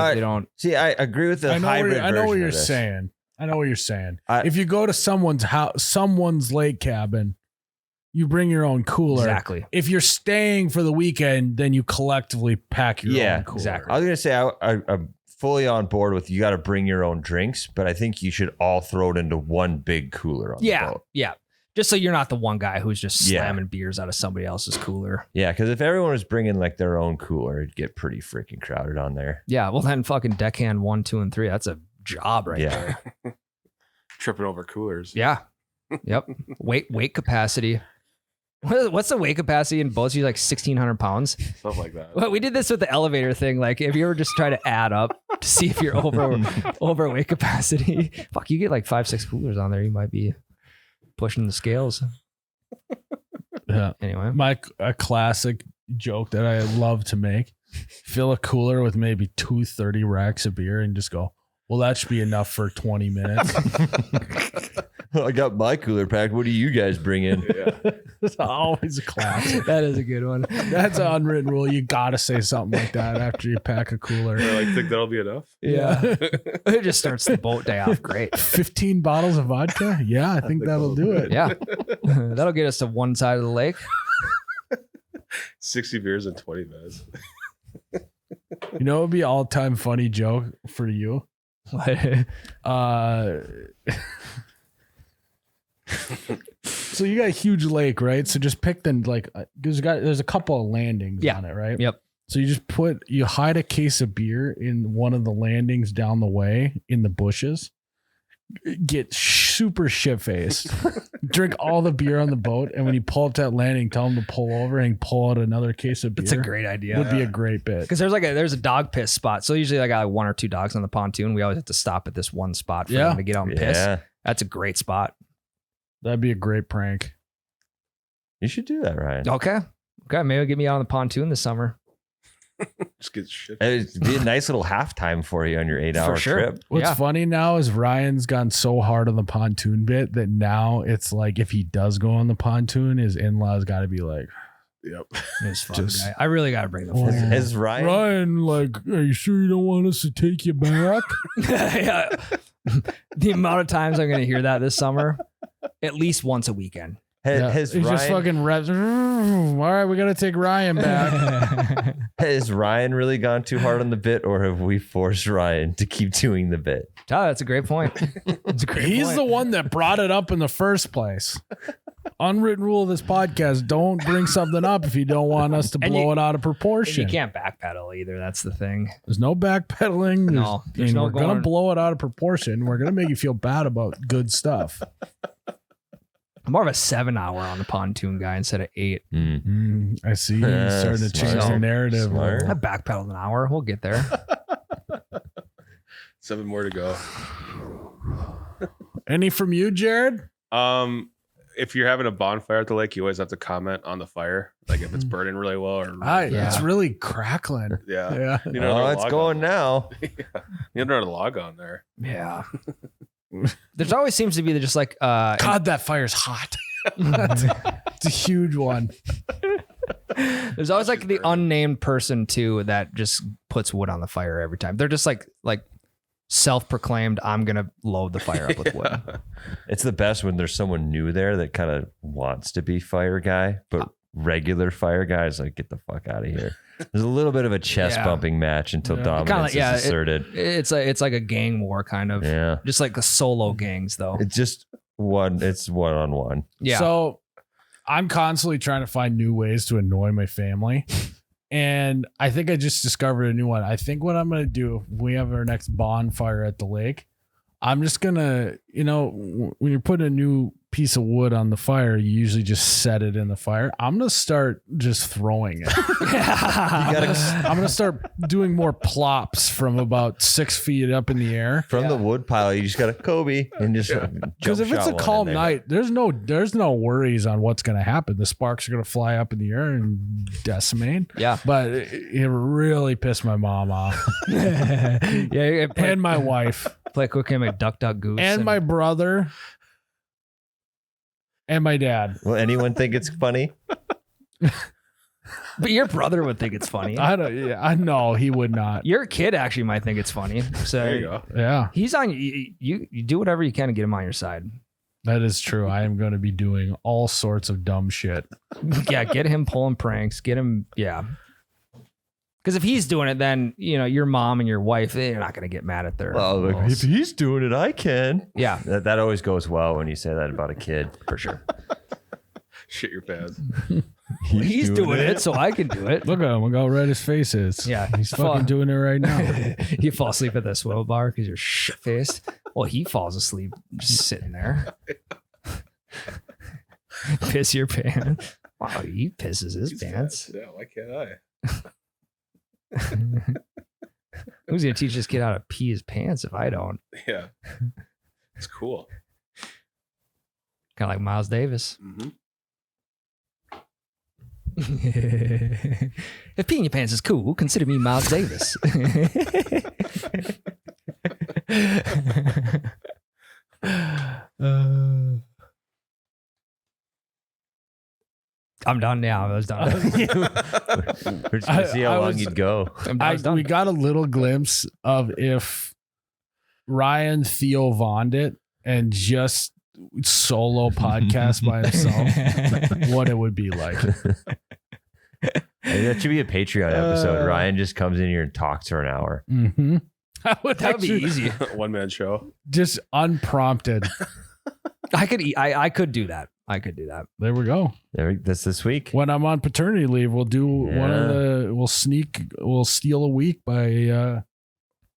S2: if they don't?
S4: See, I agree with the hybrid
S1: I know what
S4: version
S1: you're
S4: of this.
S1: saying. I know what you're saying. If you go to someone's house, someone's lake cabin, you bring your own cooler.
S2: Exactly.
S1: If you're staying for the weekend, then you collectively pack your own cooler.
S2: Exactly.
S4: I was gonna say I'm fully on board with you got to bring your own drinks, but I think you should all throw it into one big cooler on the boat.
S2: Yeah. Just so you're not the one guy who's just slamming beers out of somebody else's cooler.
S4: Yeah, because if everyone was bringing like their own cooler, it'd get pretty freaking crowded on there.
S2: Yeah. Well, then fucking deckhand 1, 2, and 3. That's a job right there.
S3: Tripping over coolers.
S2: Yeah. Yep. Weight capacity. What's the weight capacity in boats? You like 1,600 pounds?
S3: Stuff like that.
S2: Well, we did this with the elevator thing. Like, if you ever just try to add up to see if you're over weight capacity, fuck, you get like 5-6 coolers on there, you might be pushing the scales.
S1: Yeah.
S2: Anyway,
S1: a classic joke that I love to make: fill a cooler with maybe 230 racks of beer and just go, well, that should be enough for 20 minutes.
S4: I got my cooler packed. What do you guys bring in?
S1: It's always a classic.
S2: that is a good one.
S1: That's an unwritten rule. You got to say something like that after you pack a cooler.
S3: I think that'll be enough.
S2: Yeah. It just starts the boat day off great.
S1: 15 bottles of vodka? Yeah, I think that'll do it.
S2: Yeah. That'll get us to one side of the lake.
S3: 60 beers in 20 minutes.
S1: You know, it would be all time funny joke for you. So you got a huge lake, right? So just pick them there's a couple of landings on it, right?
S2: Yep.
S1: So you hide a case of beer in one of the landings down the way in the bushes, get super shit faced, drink all the beer on the boat, and when you pull up that landing, tell them to pull over and pull out another case of beer.
S2: That's a great idea.
S1: Would be a great bit.
S2: Because there's a dog piss spot. So usually I got like 1 or 2 dogs on the pontoon. We always have to stop at this one spot for them to get out and piss.
S4: Yeah.
S2: That's a great spot.
S1: That'd be a great prank.
S4: You should do that, Ryan.
S2: Okay. Maybe get me out on the pontoon this summer.
S3: Just get shit.
S4: It'd be a nice little halftime for you on your 8-hour trip.
S1: What's funny now is Ryan's gone so hard on the pontoon bit that now it's like if he does go on the pontoon, his in-laws got to be like,
S3: Yep.
S2: This fucking guy. I really got to bring the full.
S4: Is Ryan?
S1: Like, are you sure you don't want us to take you back?
S2: Yeah. The amount of times I'm going to hear that this summer, at least once a weekend.
S4: Has
S1: He's
S4: Ryan,
S1: just fucking reps. All right, we got to take Ryan back.
S4: has Ryan really gone too hard on the bit, or have we forced Ryan to keep doing the bit?
S2: Tyler, that's a great point. It's a great
S1: He's
S2: point.
S1: the one that brought it up in the first place. Unwritten rule of this podcast: don't bring something up if you don't want us to blow it out of proportion.
S2: You can't backpedal either. That's the thing.
S1: There's no backpedaling.
S2: There's no
S1: we're
S2: going.
S1: gonna blow it out of proportion. We're gonna make you feel bad about good stuff.
S2: I'm more of a 7-hour on the pontoon guy instead of 8.
S1: I see. You're starting to change the narrative.
S4: Smart.
S2: I backpedaled an hour. We'll get there.
S3: 7 more to go.
S1: Any from you, Jared?
S3: If you're having a bonfire at the lake, you always have to comment on the fire, like if it's burning really well or
S1: It's really crackling.
S3: yeah.
S1: Yeah.
S3: You know,
S4: Oh, it's going now.
S3: You don't have a log on there.
S2: Yeah. There's always seems to be just like
S1: God, that fire's hot. It's a huge one.
S2: there's always like the unnamed person too that just puts wood on the fire every time. They're just like self-proclaimed, I'm gonna load the fire up with wood.
S4: It's the best when there's someone new there that kind of wants to be fire guy, but regular fire guy is like, get the fuck out of here. There's a little bit of a chest bumping match until dominance is asserted.
S2: It's like a gang war kind of.
S4: Yeah.
S2: Just like the solo gangs though.
S4: It's just it's one-on-one.
S2: Yeah.
S1: So I'm constantly trying to find new ways to annoy my family. And I think I just discovered a new one. I think what I'm going to do if we have our next bonfire at the lake, I'm just going to, when you're putting a new piece of wood on the fire, you usually just set it in the fire. I'm going to start just throwing it. I'm going to start doing more plops from about 6 feet up in the air.
S4: From the wood pile, you just got to Kobe and just
S1: because if it's a calm night, there's no worries on what's going to happen. The sparks are going to fly up in the air and decimate.
S2: Yeah.
S1: But it really pissed my mom off. And my wife.
S2: Play a quick game of Duck Duck Goose.
S1: And my brother. And my dad.
S4: Will anyone think it's funny?
S2: But your brother would think it's funny.
S1: I know he would not.
S2: Your kid actually might think it's funny. So
S3: There you go.
S1: Yeah,
S2: he's on you do whatever you can to get him on your side.
S1: that is true. I am going to be doing all sorts of dumb shit.
S2: Yeah, get him pulling pranks. Get him, yeah. Because if he's doing it, then your mom and your wife, they're not going to get mad at their.
S4: Well, if he's doing it, I can.
S2: Yeah,
S4: That always goes well when you say that about a kid, for sure.
S3: Shit your pants.
S2: he's doing it, so I can do it.
S1: Look at him. Look how red his face is.
S2: Yeah,
S1: He's fucking doing it right now.
S2: You fall asleep at the swivel bar because you're shit faced. Well, he falls asleep just sitting there. Piss your pants. Wow, he pisses his pants.
S3: Yeah, why can't I?
S2: Who's gonna teach this kid how to pee his pants if I don't?
S3: Yeah. It's cool.
S2: Kind of like Miles Davis.
S3: Mm-hmm.
S2: If peeing your pants is cool, consider me Miles Davis. I'm done now. I was done.
S4: We're just gonna see how long you'd go.
S1: We got a little glimpse of if Ryan Theo Vonned it and just solo podcast by himself, what it would be like.
S4: Hey, that should be a Patreon episode. Ryan just comes in here and talks for an hour.
S1: Mm-hmm. That would
S2: be easy.
S3: One-man show.
S1: Just unprompted.
S2: I could do that. I could do that.
S1: There we go.
S4: That's this week.
S1: When I'm on paternity leave, we'll do we'll steal a week by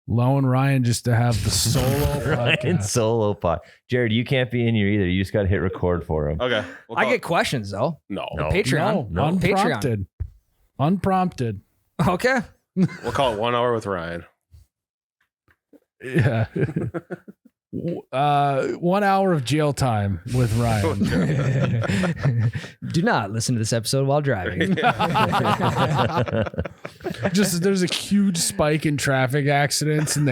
S1: allowing Ryan just to have the solo
S4: Ryan
S1: podcast.
S4: solo pod. Jared, you can't be in here either. You just got to hit record for him.
S3: Okay.
S2: I get questions though.
S3: No.
S2: Patreon.
S1: No, unprompted.
S2: Patreon.
S1: Unprompted.
S2: Okay.
S3: We'll call it 1 hour with Ryan.
S1: Yeah. 1 hour of jail time with Ryan.
S2: Do not listen to this episode while driving.
S1: Just there's a huge spike in traffic accidents in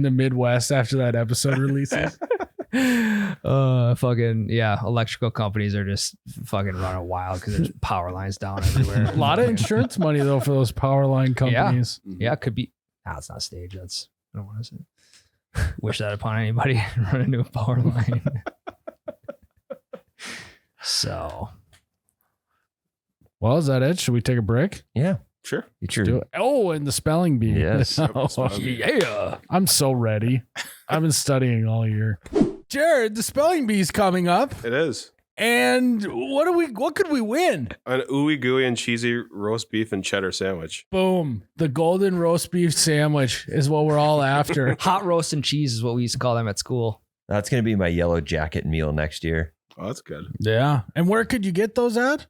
S1: the Midwest after that episode releases.
S2: Electrical companies are just fucking running wild because there's power lines down everywhere.
S1: A lot of insurance money though for those power line companies.
S2: Yeah, it could be. It's not stage. I don't want to say. Wish that upon anybody run into a power line. So,
S1: well, is that it? Should we take a break?
S4: Yeah,
S3: Sure.
S1: Do it. Oh, and the spelling bee.
S4: Yes.
S2: yeah.
S1: I'm so ready. I've been studying all year. Jared, the spelling bee's coming up.
S3: It is.
S1: And what could we win?
S3: An ooey gooey and cheesy roast beef and cheddar sandwich.
S1: Boom. The golden roast beef sandwich is what we're all after.
S2: Hot roast and cheese is what we used to call them at school.
S4: that's going to be my yellow jacket meal next year.
S3: Oh, that's good.
S1: Yeah. And where could you get those at?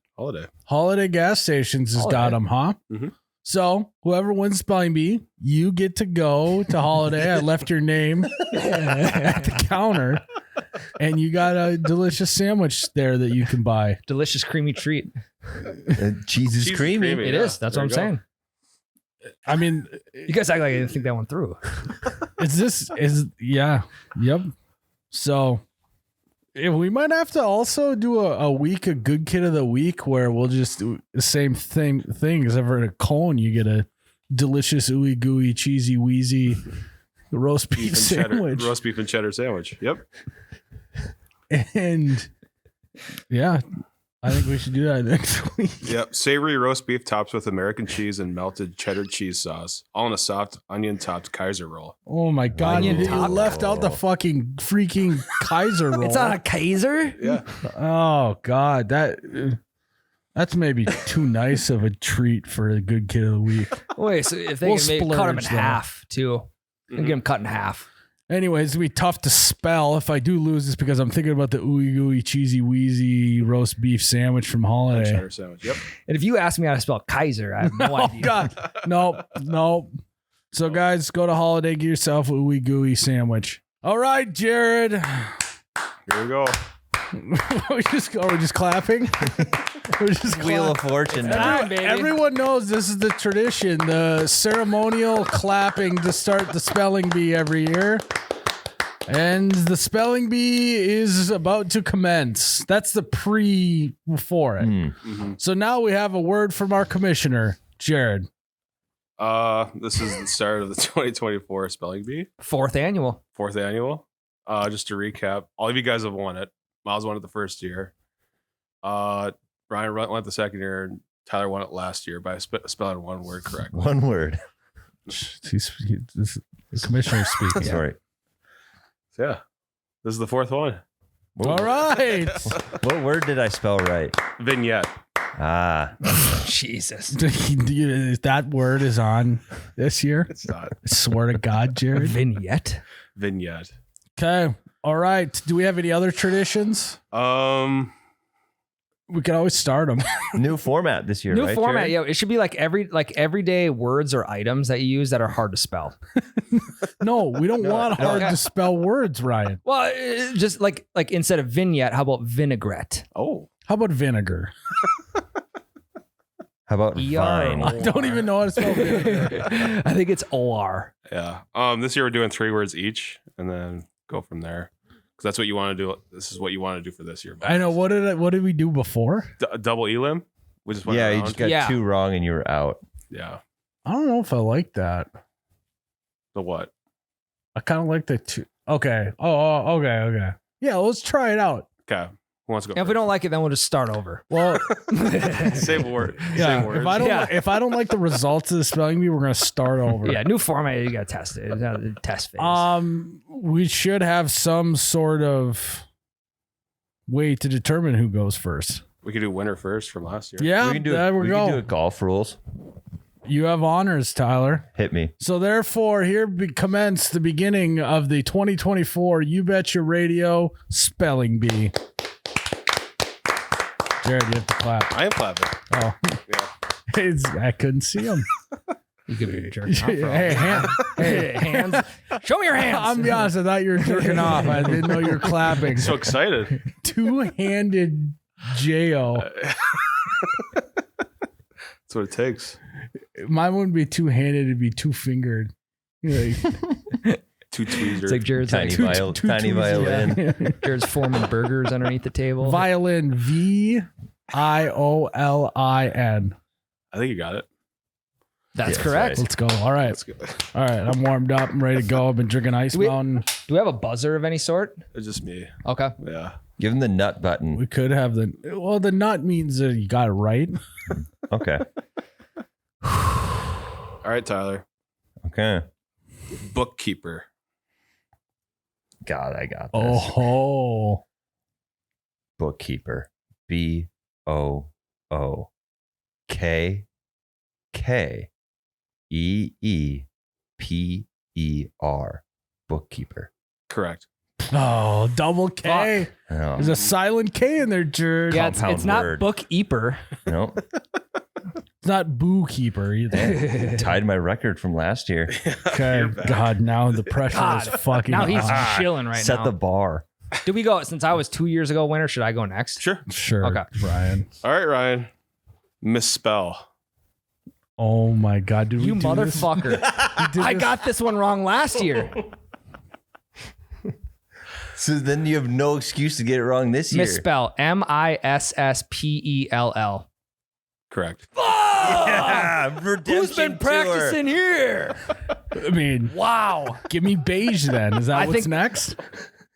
S3: Holiday
S1: Gas Stations has got them, huh?
S3: Mm-hmm.
S1: So whoever wins spelling bee, you get to go to Holiday. I left your name at the counter. And you got a delicious sandwich there that you can buy.
S2: Delicious creamy treat.
S4: Cheese is creamy.
S2: It is. That's what I'm saying.
S1: I mean,
S2: You guys act like I didn't think that one through.
S1: Yep. So we might have to also do a week of good kid of the week where we'll just do the same thing except for a cone. You get a delicious ooey gooey cheesy wheezy roast beef sandwich.
S3: Roast beef and cheddar sandwich. Yep.
S1: And yeah, I think we should do that next week.
S3: Yep. Savory roast beef topped with American cheese and melted cheddar cheese sauce, all in a soft onion topped Kaiser roll.
S1: Oh my God. You left out the fucking freaking Kaiser roll.
S2: It's on a Kaiser?
S3: Yeah.
S1: Oh God. That's maybe too nice of a treat for a good kid of the week.
S2: Wait, so if they can cut them in half too, and get them cut in half.
S1: Anyways, it's going to be tough to spell. If I do lose, it's because I'm thinking about the ooey gooey cheesy wheezy roast beef sandwich from Holiday.
S3: Cheddar sandwich. Yep.
S2: And if you ask me how to spell Kaiser, I have no
S1: Oh,
S2: idea.
S1: God. Nope. So, guys, go to Holiday, get yourself a ooey gooey sandwich. All right, Jared.
S3: Here we go.
S1: Are we just clapping? We're just
S4: Wheel of Fortune.
S2: Time, baby.
S1: Everyone knows this is the tradition, the ceremonial clapping to start the spelling bee every year. And the spelling bee is about to commence. That's the pre before it.
S3: Mm-hmm.
S1: So now we have a word from our commissioner, Jared.
S3: This is the start of the 2024 spelling bee.
S2: Fourth annual.
S3: Just to recap, all of you guys have won it. Miles won it the first year. Brian won it the second year, and Tyler won it last year by spelling one word correctly.
S4: One word.
S1: The commissioner's speaking.
S4: That's right.
S3: So yeah, this is the fourth one.
S1: All right.
S4: What word did I spell right?
S3: Vignette.
S4: Ah.
S2: Jesus.
S1: That word is on this year.
S3: It's not.
S1: I swear to God, Jared.
S2: Vignette.
S3: Vignette.
S1: Okay. All right. Do we have any other traditions? We can always start them.
S4: New format this year,
S2: New
S4: right,
S2: format.
S4: Jared?
S2: It should be like everyday words or items that you use that are hard to spell.
S1: No, we don't want hard to spell words, Ryan.
S2: Well, just like instead of vignette, how about vinaigrette?
S3: Oh.
S1: How about vinegar?
S4: How about vine?
S1: I don't even know how to spell vinegar.
S2: I think it's OR.
S3: Yeah. This year we're doing 3 words each, and then go from there. Because that's what you want to do. This is what you want to do for this year.
S1: I know. What did we do before?
S3: Double elim. We just went
S4: Yeah,
S3: around.
S4: you just got 2 wrong and you were out.
S3: Yeah.
S1: I don't know if I like that.
S3: The what?
S1: I kind of like the two. Okay. Oh, okay. Yeah, let's try it out.
S3: Okay. Who wants to go?
S2: If we don't like it, then we'll just start over.
S1: Well,
S3: Same word.
S1: yeah.
S3: Same words.
S1: If I don't like the results of the spelling bee, we're gonna start over.
S2: Yeah, new format. You got to test it. It's test phase.
S1: We should have some sort of way to determine who goes first.
S3: We could do winner first from last year.
S1: Yeah,
S4: we can do
S1: there
S4: it.
S1: we
S4: We
S1: go.
S4: can do it golf rules.
S1: You have honors, Tyler.
S4: Hit me.
S1: So therefore, commence the beginning of the 2024 You Betcha Radio Spelling Bee. Jared, you have to clap.
S3: I am clapping.
S1: Oh,
S3: Yeah.
S1: I couldn't see him.
S2: You could be jerking off.
S1: Hey,
S2: Hands. Show me your hands.
S1: I'm be honest, I thought you were jerking off. I didn't know you were clapping.
S3: So excited.
S1: Two-handed J-O.
S3: That's what it takes.
S1: Mine wouldn't be two-handed, it'd be two-fingered. Like,
S3: 2 tweezers.
S2: It's like Jared's
S4: Tiny,
S1: two
S4: tiny
S1: tweezers,
S4: violin.
S1: yeah.
S2: Jared's forming burgers underneath the table.
S1: Violin. VIOLIN.
S3: I think you got it.
S2: That's
S4: Yeah,
S2: correct.
S4: right.
S1: Let's go. All right.
S3: Let's go.
S1: All right. I'm warmed up. I'm ready to go. I've been drinking Ice
S2: Do we-
S1: Mountain.
S2: Do we have a buzzer of any sort?
S3: It's just me.
S2: Okay.
S3: Yeah.
S4: Give him the nut button.
S1: We could have the nut means that you got it right.
S4: Okay.
S3: All right, Tyler.
S4: Okay.
S3: Bookkeeper.
S4: God, I got this.
S1: Oh.
S4: Bookkeeper. BOOKKEEPER. Bookkeeper.
S3: Correct.
S1: Oh, double K.
S2: Fuck.
S4: Oh,
S1: There's a silent K in there, Jared.
S2: Yeah,
S4: Compound
S2: it's not
S4: word.
S2: bookkeeper.
S4: no.
S1: It's not boo keeper either.
S4: Tied my record from last year.
S1: Okay.
S3: You're back.
S1: God, now the pressure
S2: God,
S1: is fucking
S2: Now he's
S1: on.
S2: chilling right
S4: Set
S2: now.
S4: the bar.
S2: Do we go since I was 2 years ago winner? Should I go next?
S3: Sure.
S1: Sure.
S2: Okay.
S1: Brian.
S3: All right, Ryan. Misspell.
S1: Oh my God. Did we
S2: You
S1: do this?
S2: motherfucker.
S1: We did
S2: I
S1: this?
S2: got this one wrong last year.
S4: So then you have no excuse to get it wrong this year.
S2: Misspell. MISSPELL.
S3: Correct.
S4: Yeah,
S2: Who's been practicing here?
S1: I mean,
S2: Wow.
S1: give me beige then. Is that
S2: I
S1: what's
S2: think-
S1: next?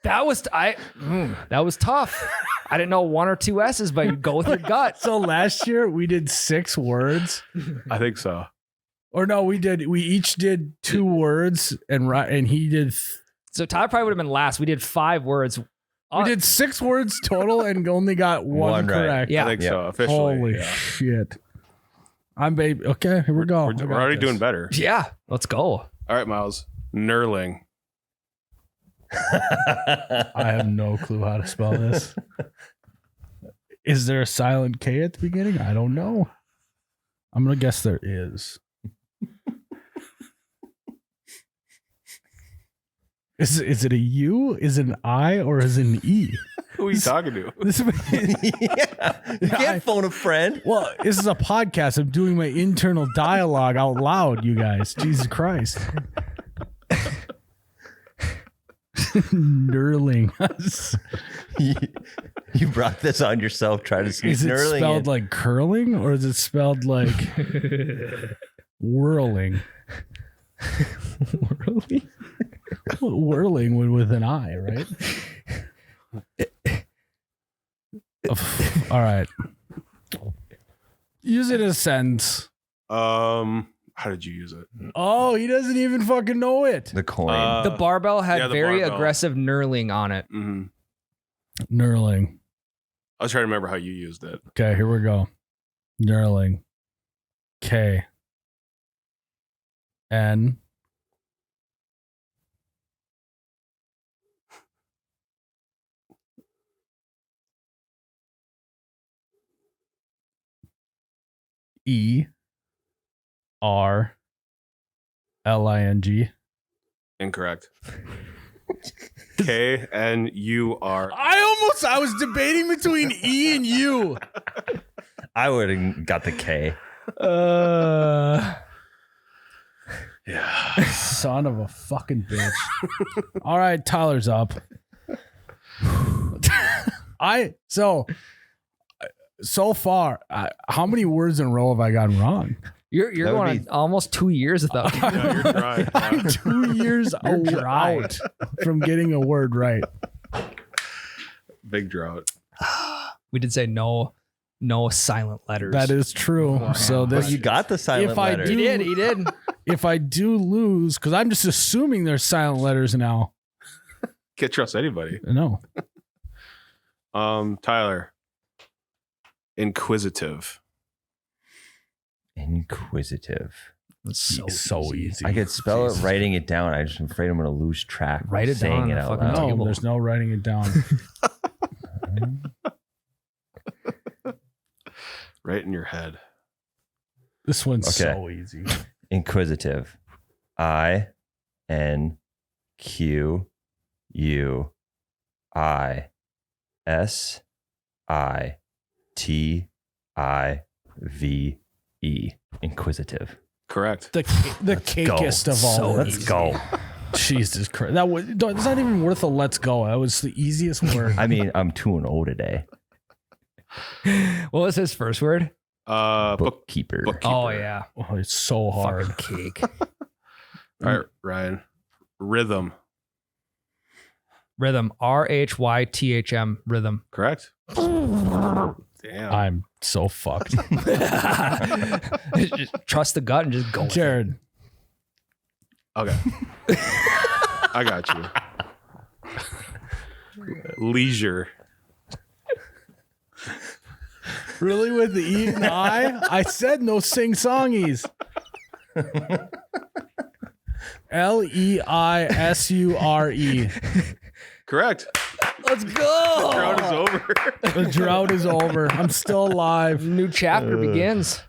S2: That was that was tough. I didn't know 1 or 2 S's, but you go with your gut.
S1: So last year we did 6 words.
S3: I think so.
S1: Or no, we each did 2 words and he did
S2: So Tyler probably would have been last. We did 5 words.
S1: we did 6 words total and only got one
S4: One right.
S1: correct.
S2: Yeah.
S3: I think
S4: Yep.
S3: so. Officially.
S1: Holy
S3: yeah.
S1: shit. I'm baby. Okay, here we go.
S3: We're already doing better.
S2: Yeah. Let's go.
S3: All right, Miles. Knurling.
S1: I have no clue how to spell this. Is there a silent K at the beginning? I don't know. I'm going to guess there is. Is it a U? Is it an I? Or is it an E?
S3: Who are you talking to?
S4: You can't phone a friend.
S1: Well, this is a podcast. I'm doing my internal dialogue out loud, you guys. Jesus Christ. Knurling.
S4: You brought this on yourself trying to sneak
S1: Is it
S4: knurling
S1: spelled
S4: in.
S1: like curling or is it spelled like whirling? Whirling? Whirling with an I, right? All right. Use it in a sentence.
S3: How did you use it?
S1: Oh, he doesn't even fucking know it.
S4: The coin.
S2: The barbell had
S3: yeah, the
S2: very
S3: barbell.
S2: aggressive knurling on it.
S3: Mm-hmm.
S1: Knurling.
S3: I was trying to remember how you used it.
S1: Okay, here we go. Knurling. K. N. E. R. L-I-N-G.
S3: Incorrect. K-N-U-R.
S1: I was debating between E and U.
S4: I would have got the K.
S3: Yeah.
S1: Son of a fucking bitch. All right, Tyler's up. So far, how many words in a row have I gotten wrong?
S2: You're
S4: That would
S2: going
S4: be-
S2: on almost 2 years without.
S3: Yeah, you're dry.
S1: I'm 2 years out from getting a word right.
S3: Big drought.
S2: We did say no silent letters.
S1: That is true. So
S4: But
S1: this,
S4: you got the silent
S1: If I
S4: letter.
S1: do-
S2: He did.
S1: if I do lose, because I'm just assuming there's silent letters now.
S3: Can't trust anybody.
S1: No.
S3: Tyler. Inquisitive.
S4: Inquisitive.
S2: It's
S1: So easy.
S4: I could spell it writing it down. I'm just afraid I'm going to lose track.
S2: Write it
S4: saying
S2: down on
S4: it
S2: the
S4: out
S2: fucking
S4: loud.
S1: No,
S2: table.
S1: there's no writing it down.
S3: Right in your head.
S1: This one's
S4: Okay.
S1: so easy.
S4: Inquisitive. INQUISITIVE. Inquisitive.
S3: Correct.
S1: The cakest of all.
S2: So
S4: Let's
S2: easy.
S4: go.
S1: Jesus Christ. That's not even worth a let's go. That was the easiest word.
S4: I mean, I'm 2-0 today.
S2: What was his first word?
S4: Bookkeeper.
S3: bookkeeper.
S2: Oh yeah,
S1: Oh, it's so hard.
S2: fucking cake.
S3: All right, Ryan. Rhythm.
S2: Rhythm. RHYTHM. Rhythm.
S3: Correct. Damn.
S1: I'm so fucked.
S2: Just trust the gut and just go. with it.
S1: Jared.
S3: Okay. I got you. Leisure.
S1: Really with the E and I? I said no sing-songies. Leisure.
S3: Correct.
S2: Let's go.
S3: Drought is over.
S1: The drought is over. I'm still alive.
S2: New chapter begins.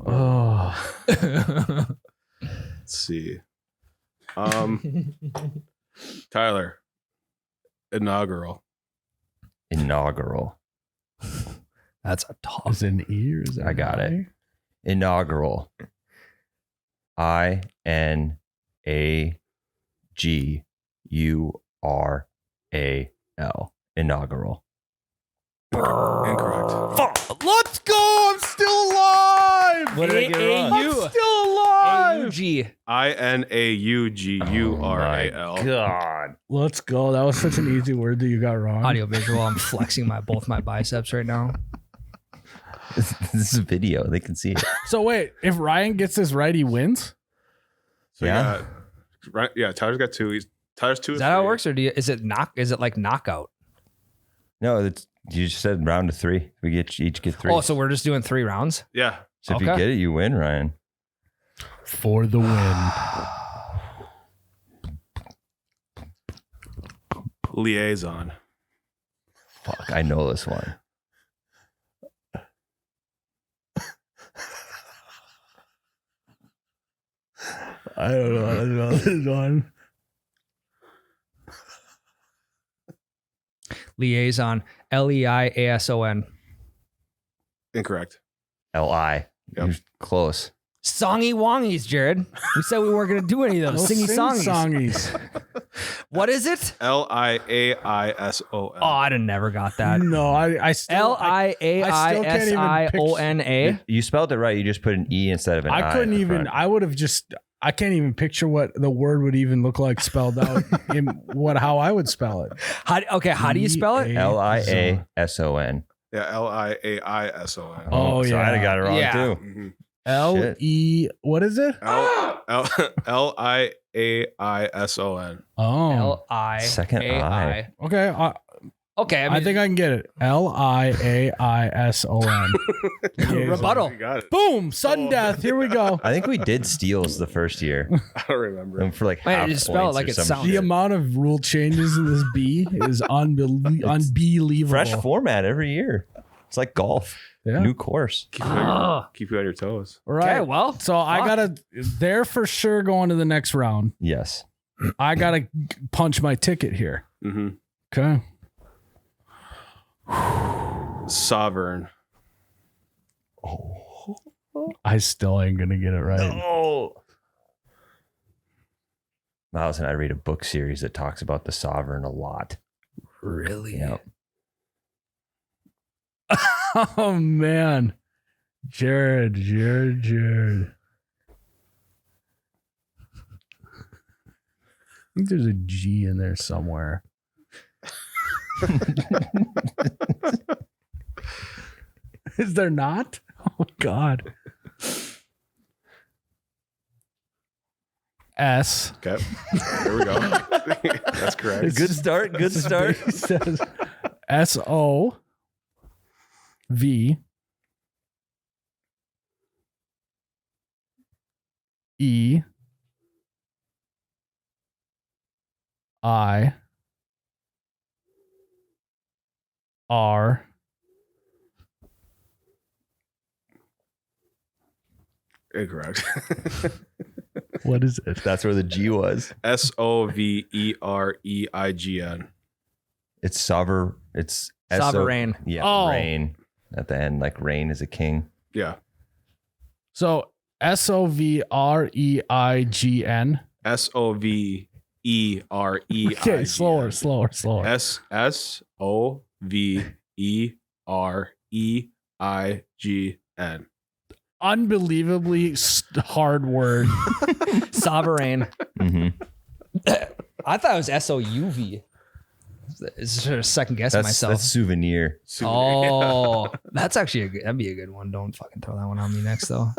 S1: Oh.
S3: Let's see. Tyler. Inaugural.
S4: Inaugural.
S2: That's a tough.
S1: Is it an E or is it
S4: I got it. Inaugural. INAGURAL. Inaugural.
S3: Incorrect.
S1: Let's go! I'm still alive!
S2: What did I get wrong?
S1: I'm still alive!
S2: AUG.
S3: INAUGURAL.
S4: God.
S1: Let's go. That was such an easy word that you got wrong.
S2: Audio visual. I'm flexing both my biceps right now.
S4: This is a video. They can see it.
S1: So wait, if Ryan gets this right, he wins?
S3: So
S4: Yeah.
S3: yeah, Tyler's got two. Tyler's two.
S2: Is that how it works, or is it like knockout?
S4: No, you just said round of 3. We each get 3.
S2: Oh, so we're just doing 3 rounds.
S3: Yeah.
S4: So if you
S2: okay.
S4: get it, you win, Ryan.
S1: For the win.
S3: Liaison.
S4: Fuck, I know this one.
S1: I don't know this one.
S2: Liaison. Liaison.
S3: Incorrect.
S4: L-I.
S3: Yep.
S4: You're close.
S2: Songy wongies, Jared. We said we weren't going to do any of those. Singy songies. What is it?
S3: Liaison.
S2: Oh, I'd have never got that.
S1: No, I still
S2: Liaisiona.
S4: You spelled it right. You just put an E instead of an I.
S1: I couldn't even. I would have just. I can't even picture what the word would even look like spelled out in how I would spell it.
S2: How do you spell it?
S4: Liaison.
S3: Yeah, Liaison.
S1: Oh,
S4: so
S1: yeah.
S4: I'd have got it wrong
S2: Yeah.
S4: too.
S3: Mm-hmm.
S1: L-E. What is it?
S3: Liaison.
S1: Oh,
S2: L-I.
S4: Second I.
S1: okay.
S2: Okay,
S1: I think I can get it. Liaison.
S2: Rebuttal.
S3: You got it.
S1: Boom! Sudden death. Here we go.
S4: I think we did steals the first year.
S3: I don't remember.
S4: And for like
S2: Man,
S4: half
S2: you just spell it
S4: points
S2: like
S4: or
S2: it
S4: some
S2: sounds.
S1: The
S4: shit.
S1: amount of rule changes in this B is unbelievable.
S4: Fresh format every year. It's like golf.
S1: Yeah.
S4: New course.
S3: Keep you on your toes.
S1: Right.
S2: Okay, well,
S1: So I gotta. They're for sure going to the next round.
S4: Yes.
S1: I gotta punch my ticket here.
S3: Mm-hmm.
S1: Okay.
S3: Sovereign.
S1: I still ain't gonna get it right.
S4: Oh. Miles and I read a book series that talks about the sovereign a lot.
S2: really?
S4: Yep.
S1: Oh man, Jared. I think there's a G in there somewhere. Is there not? Oh God. S.
S3: Okay. There we go. That's correct.
S1: It's
S4: Good
S1: just-
S4: start. Good
S1: It
S4: start.
S1: says S-O-V E I R
S3: Incorrect.
S1: What is it?
S4: That's where the G was.
S3: Sovereign.
S4: It's sovereign. It's
S2: Sovereign.
S4: Yeah.
S1: Oh.
S4: Rain at the end, like rain is a king.
S3: Yeah.
S1: So SOVREIGN.
S3: SOVEREIGN.
S1: Okay, slower.
S3: SOVEREIGN.
S1: Unbelievably hard word.
S2: Sovereign.
S4: Mm-hmm.
S2: I thought it was SOUV. It's sort of second guessing myself.
S4: That's souvenir.
S2: Oh, that's actually that'd be a good one. Don't fucking throw that one on me next though.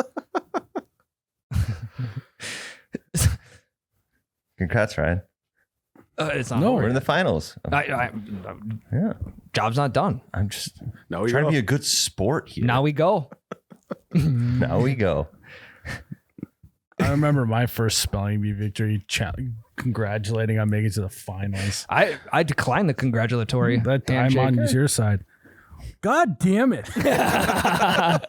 S4: Congrats, Ryan.
S2: It's not.
S1: No,
S4: We're in the finals.
S2: I,
S4: Yeah.
S2: job's not done.
S4: I'm just
S3: Now we
S4: trying
S3: go.
S4: to be a good sport here.
S2: Now we go.
S4: Now we go.
S1: I remember my first spelling bee victory, congratulating on making it to the finals.
S2: I declined the congratulatory.
S1: That I'm
S2: handshake.
S1: on your side. God damn it.
S4: I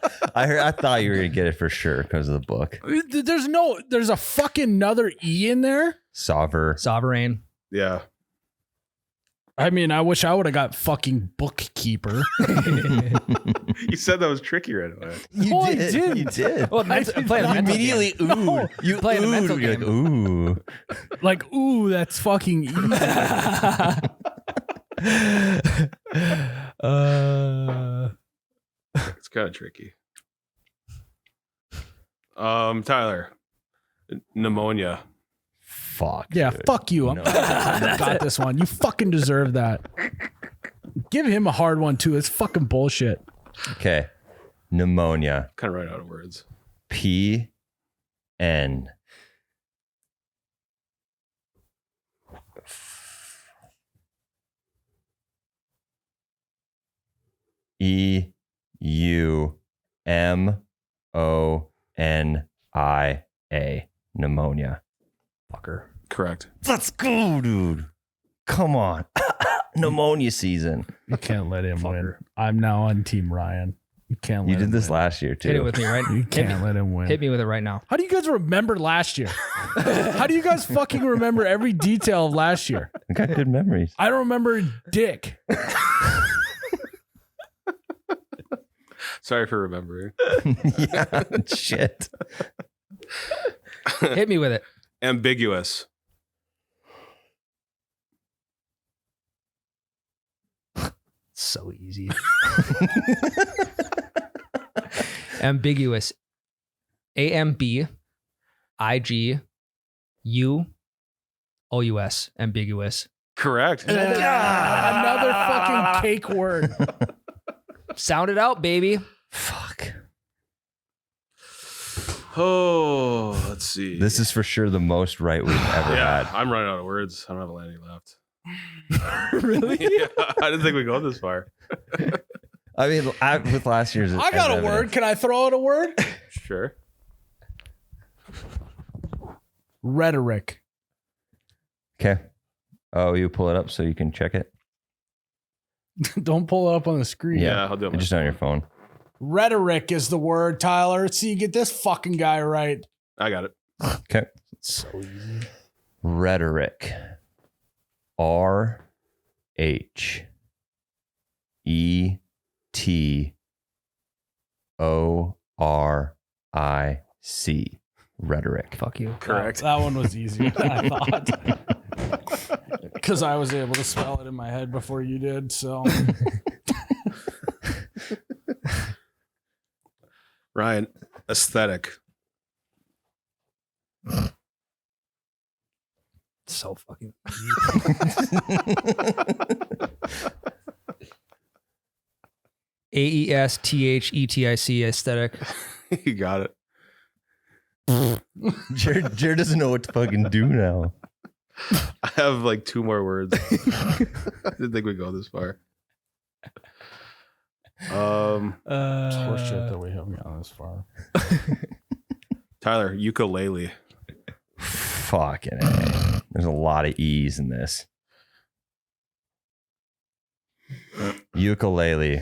S4: thought you were gonna get it for sure because of the book.
S1: There's a fucking another E in there.
S2: Sovereign.
S3: Yeah.
S1: I mean, I wish I would have got fucking bookkeeper.
S3: You said that was tricky right away.
S1: No, I didn't.
S4: You did.
S2: Well, play the mental
S4: Immediately,
S2: game.
S4: ooh. You
S2: Play the
S4: oohed.
S2: mental
S4: You're
S2: game.
S4: like, ooh.
S1: Like, ooh, that's fucking easy.
S3: It's kind of tricky. Tyler. Pneumonia.
S4: Fuck.
S1: Yeah,
S4: dude.
S1: fuck you.
S4: No.
S1: I got this one. You fucking deserve that. Give him a hard one too. It's fucking bullshit.
S4: Okay. Pneumonia.
S3: Kind of ran out of words.
S4: P-N. E-U-M-O-N-I-A. Pneumonia.
S2: Fucker.
S3: Correct.
S4: Let's go, dude. Come on. Pneumonia season.
S1: You can't let him win. I'm now on Team Ryan. You can't let
S4: You did
S1: him
S4: this
S1: win.
S4: last year, too.
S2: Hit it with me, right?
S1: You can't let him win.
S2: Hit me with it right now.
S1: How do you guys remember last year? How do you guys fucking remember every detail of last year?
S4: I got good memories.
S1: I don't remember dick.
S3: Sorry for remembering.
S4: Yeah, shit.
S2: Hit me with it.
S3: Ambiguous.
S2: So easy. Ambiguous. AMBIGUOUS. Ambiguous.
S3: Correct.
S1: Another fucking cake word.
S2: Sound it out, baby.
S4: Fuck.
S3: Oh, let's see.
S4: This is for sure the most right we've ever
S3: yeah,
S4: had.
S3: I'm running out of words. I don't have any left.
S2: Really?
S3: Yeah, I didn't think we'd go this far.
S4: I mean, with last year's.
S1: I got a word. Can I throw out a word?
S3: Sure.
S1: Rhetoric.
S4: Okay. Oh, you pull it up so you can check it?
S1: Don't pull it up on the screen.
S3: Yeah, I'll do it.
S4: Just on your phone.
S1: Rhetoric is the word, Tyler. See, you get this fucking guy right.
S3: I got it.
S4: Okay.
S1: So easy.
S4: Rhetoric. RHETORIC. Rhetoric.
S2: Fuck you.
S3: Correct.
S1: That one was easier than I thought. Because I was able to spell it in my head before you did. So
S3: Ryan, aesthetic.
S2: So fucking. AESTHETIC aesthetic.
S3: You got it.
S4: Jared doesn't know what to fucking do now.
S3: I have like 2 more words. I didn't think we'd go this far.
S1: it's horseshit that we haven't gone this far.
S3: Tyler, ukulele.
S4: Fucking A. There's a lot of E's in this. Ukulele.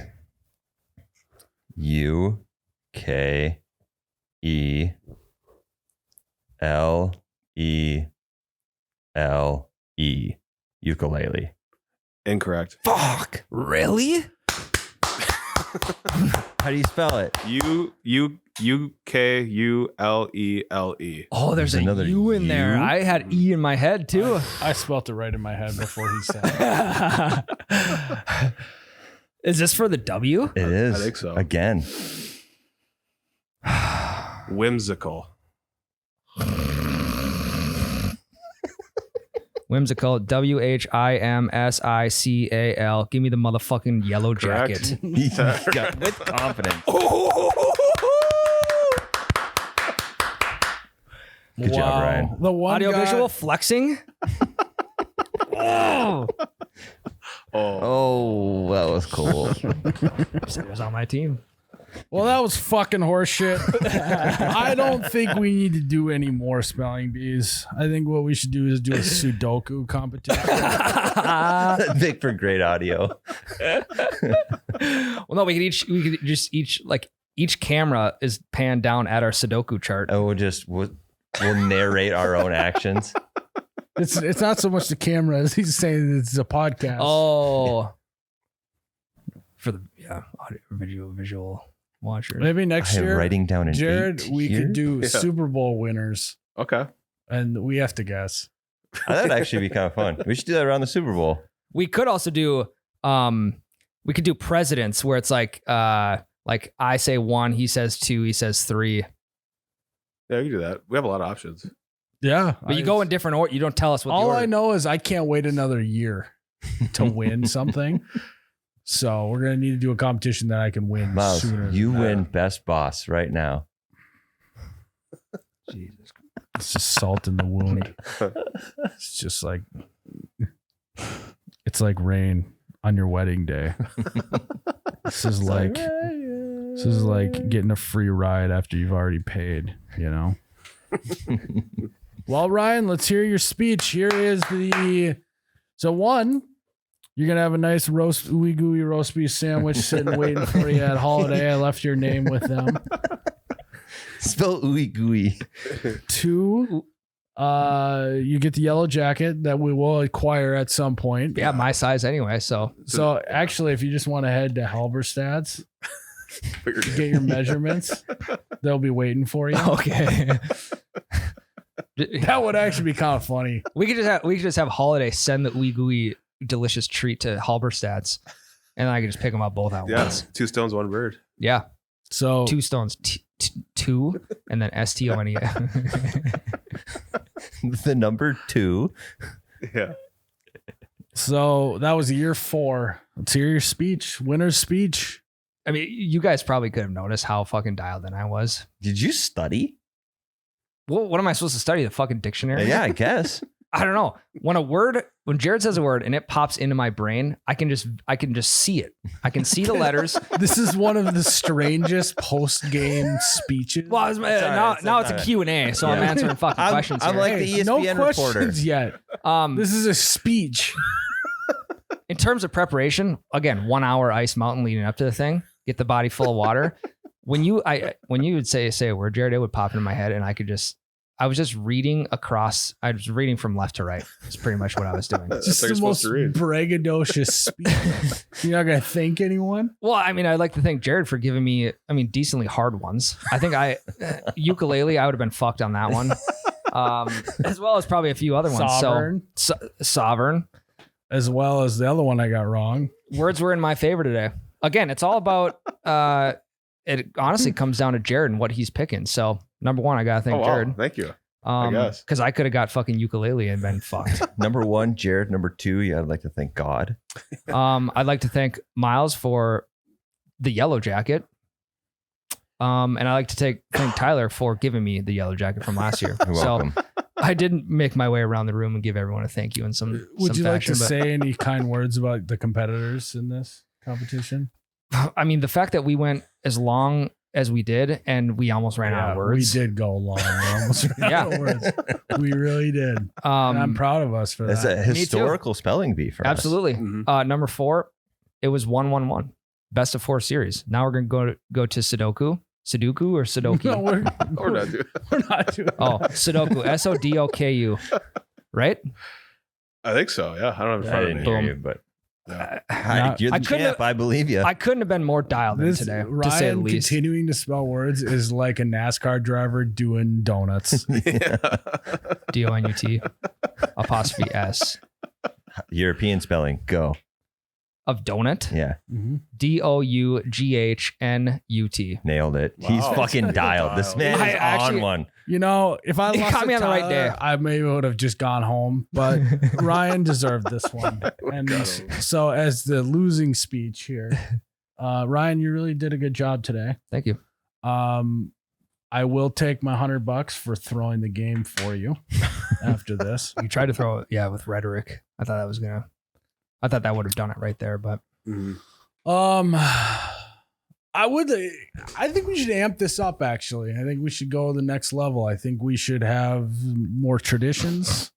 S4: UKELE. Ukulele.
S3: Incorrect.
S4: Fuck.
S2: Really?
S4: How do you spell it?
S3: UKULELE.
S2: Oh, there's
S4: Another
S2: a U in there.
S4: U?
S2: I had E in my head too.
S1: I spelt it right in my head before he said it.
S2: Is this for the W?
S4: It is.
S3: I think so.
S4: Again.
S3: Whimsical.
S2: Whimsical. WHIMSICAL. Give me the motherfucking yellow
S3: Correct.
S2: jacket.
S4: With confidence. Good job, Ryan.
S1: The one
S2: Audio
S1: guy,
S2: visual flexing. Oh,
S4: Oh, that was cool.
S2: said it was on my team.
S1: Well, that was fucking horseshit. I don't think we need to do any more spelling bees. I think what we should do is do a Sudoku competition.
S4: Vic for great audio.
S2: Well, no, we could just each camera is panned down at our Sudoku chart.
S4: And we'll narrate our own actions.
S1: It's not so much the camera as he's saying it's a podcast.
S2: Oh, for the audio, visual watchers.
S1: Maybe next
S4: I am
S1: year,
S4: writing down an
S1: Jared,
S4: 8
S1: we
S4: here.
S1: could do
S3: Yeah.
S1: Super Bowl winners,
S3: Okay.
S1: and we have to guess.
S4: That'd actually be kind of fun. We should do that around the Super Bowl.
S2: We could also do we could do presidents where it's like I say 1, he says 2, he says 3.
S3: Yeah, you can do that. We have a lot of options.
S1: Yeah,
S2: But you go in different order. You don't tell us what
S1: All
S2: the order.
S1: I know is I can't wait another year to win something. So we're gonna need to do a competition that I can win
S4: Miles,
S1: sooner.
S4: you win best boss right now.
S2: Jesus.
S1: It's just salt in the wound. It's just like it's like rain on your wedding day. This is like getting a free ride after you've already paid, you know? Well, Ryan, let's hear your speech. Here is the So one, you're gonna have a nice ooey gooey roast beef sandwich sitting waiting for you at Holiday. I left your name with them.
S4: Spell ooey gooey.
S1: 2, you get the yellow jacket that we will acquire at some point.
S2: Yeah, my size anyway. So
S1: actually, if you just want to head to Halberstad's, get your measurements, they'll be waiting for you.
S2: Okay.
S1: That would actually be kind of funny.
S2: We could just have Holiday send the ooey gooey delicious treat to Halberstad's, and then I could just pick them up both at once.
S3: 2 stones, 1 bird.
S2: Yeah.
S1: So
S2: 2 stones, 2, and then STONE.
S4: The number 2.
S3: Yeah.
S1: So that was year 4. Let's hear your speech. Winner's speech.
S2: I mean, you guys probably could have noticed how fucking dialed in I was.
S4: Did you study?
S2: Well, what am I supposed to study? The fucking dictionary?
S4: Yeah, I guess.
S2: I don't know. When Jared says a word and it pops into my brain, I can just see it. I can see the letters.
S1: This is one of the strangest post-game speeches.
S2: Well, now it's a Q&A, so I'm answering fucking questions.
S4: I'm
S2: here.
S4: like the ESPN
S1: no
S4: reporter.
S1: questions yet. This is a speech.
S2: In terms of preparation, again, 1 hour Ice Mountain leading up to the thing. Get the body full of water. When you would say a word, Jared, it would pop into my head, and I was just reading across. I was reading from left to right. That's pretty much what I was doing.
S1: Just the most braggadocious speech. You're not gonna thank anyone.
S2: Well, I mean, I'd like to thank Jared for giving me, decently hard ones. I think ukulele, I would have been fucked on that one, as well as probably a few other ones. Sovereign,
S1: as well as the other one I got wrong.
S2: Words were in my favor today. Again, it's all about. It honestly comes down to Jared and what he's picking. So number 1, I gotta thank Jared.
S3: Thank you.
S2: I guess because I could have got fucking ukulele and been fucked.
S4: Number 1, Jared. Number 2, yeah, I'd like to thank God.
S2: I'd like to thank Miles for the yellow jacket. And I like to thank Tyler for giving me the yellow jacket from last year.
S4: You're welcome.
S2: I didn't make my way around the room and give everyone a thank you in some.
S1: Would you
S2: fashion,
S1: like to say any kind words about the competitors in this competition?
S2: I mean, the fact that we went as long as we did and we almost ran out of words.
S1: We did go long. We almost ran out of words. We really did. And I'm proud of us for that.
S4: That's a historical spelling bee for us.
S2: Absolutely. Mm-hmm. Number 4, it was 1-1-1. Best of 4 series. Now we're going to go to Sudoku. Sudoku or Sudoku?
S1: No, we're not doing
S2: Oh, Sudoku. SODOKU. Right?
S3: I think so. Yeah. I don't have it in front of me.
S4: Hear you, but you're the champ. I believe you.
S2: I couldn't have been more dialed in today,
S1: Ryan,
S2: to say the least.
S1: Continuing to spell words is like a NASCAR driver doing donuts.
S2: DONUT apostrophe S.
S4: European spelling. Go.
S2: Of donut?
S4: Yeah.
S2: DOUGHNUT.
S4: Nailed it.
S3: Wow.
S4: He's fucking dialed. This man is on one.
S1: You know, if I lost
S2: caught me on the right day,
S1: I maybe would have just gone home, but Ryan deserved this one. And so as the losing speech here, Ryan, you really did a good job today.
S2: Thank you.
S1: I will take my $100 for throwing the game for you after this.
S2: You tried to throw it, with rhetoric. I thought that would have done it right there, but
S1: I think we should amp this up, actually. I think we should go to the next level. I think we should have more traditions.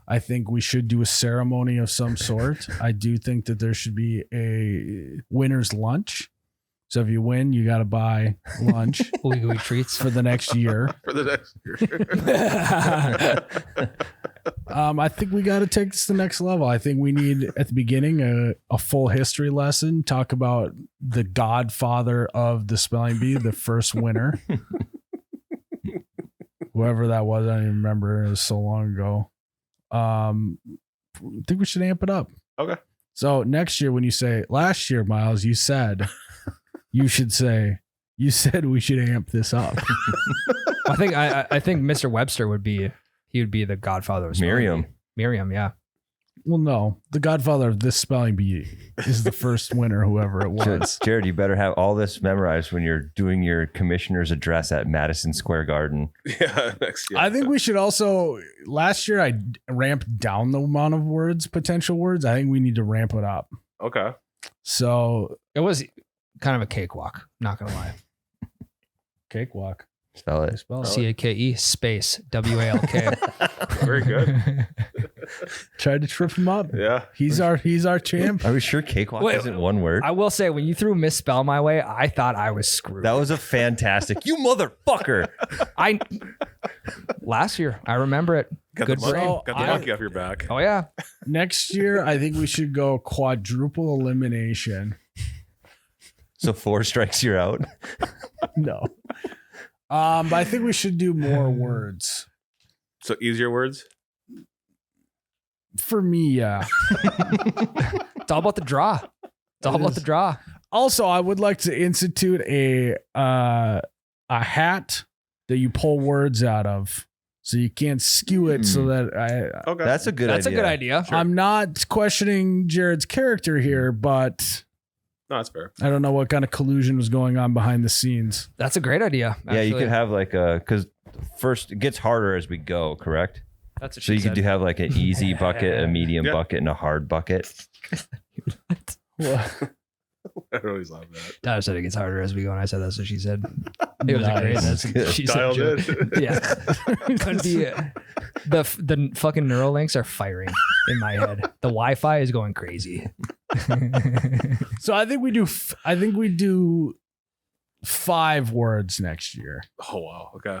S1: I think we should do a ceremony of some sort. I do think that there should be a winner's lunch. So if you win, you got to buy lunch.
S2: Ooey treats
S1: for the next year. I think we got to take this to the next level. I think we need, at the beginning, a full history lesson. Talk about the godfather of the spelling bee, the first winner. Whoever that was, I don't even remember. It was so long ago. I think we should amp it up.
S3: Okay.
S1: So next year, when you say, last year, Miles, you said, you should say, you said we should amp this up.
S2: I think Mr. Webster would be the godfather of spelling bee. Miriam, yeah.
S1: Well, no, the godfather of this spelling bee is the first winner, whoever it was.
S4: Jared, you better have all this memorized when you're doing your commissioner's address at Madison Square Garden.
S3: Yeah, next year.
S1: I think we should also, last year I ramped down the amount of words, potential words. I think we need to ramp it up.
S3: Okay.
S1: So
S2: it was kind of a cakewalk, not going to lie.
S1: Cakewalk.
S4: Spell it.
S2: CAKE space WALK.
S3: Very good.
S1: Tried to trip him up.
S3: Yeah.
S1: He's our champ.
S4: Are we sure cakewalk
S2: Wait,
S4: isn't one word?
S2: I will say, when you threw misspell my way, I thought I was screwed.
S4: That was a fantastic. You motherfucker.
S2: Last year, I remember it. Good
S3: the
S2: brain.
S3: monkey, got the monkey off your back.
S2: Oh yeah.
S1: Next year, I think we should go quadruple elimination.
S4: So 4 strikes, you're out.
S1: No. But I think we should do more words.
S3: So easier words?
S1: For me, yeah.
S2: It's all about the draw. It's all about the draw.
S1: Also, I would like to institute a hat that you pull words out of, so you can't skew it. So that
S3: Okay.
S4: That's a good idea.
S2: That's a good idea.
S3: Sure.
S1: I'm not questioning Jared's character here, but
S3: No, that's fair.
S1: I don't know what kind of collusion was going on behind the scenes.
S2: That's a great idea.
S4: Yeah, you
S2: actually.
S4: could have like a, because first it gets harder as we go, correct?
S2: That's what
S4: So
S2: she
S4: you could
S2: said.
S4: have like an easy bucket, a medium
S3: Yeah.
S4: bucket, and a hard bucket.
S3: I always love that.
S2: Tyler said it gets harder as we go, and I said that's what she said. It was a great.
S1: Nice.
S2: That's what she said.
S3: Dialed
S2: Joe.
S3: in.
S2: Yeah, could be. The fucking neural links are firing in my head. The Wi-Fi is going crazy.
S1: So I think we do 5 words next year.
S3: Oh, wow. Okay.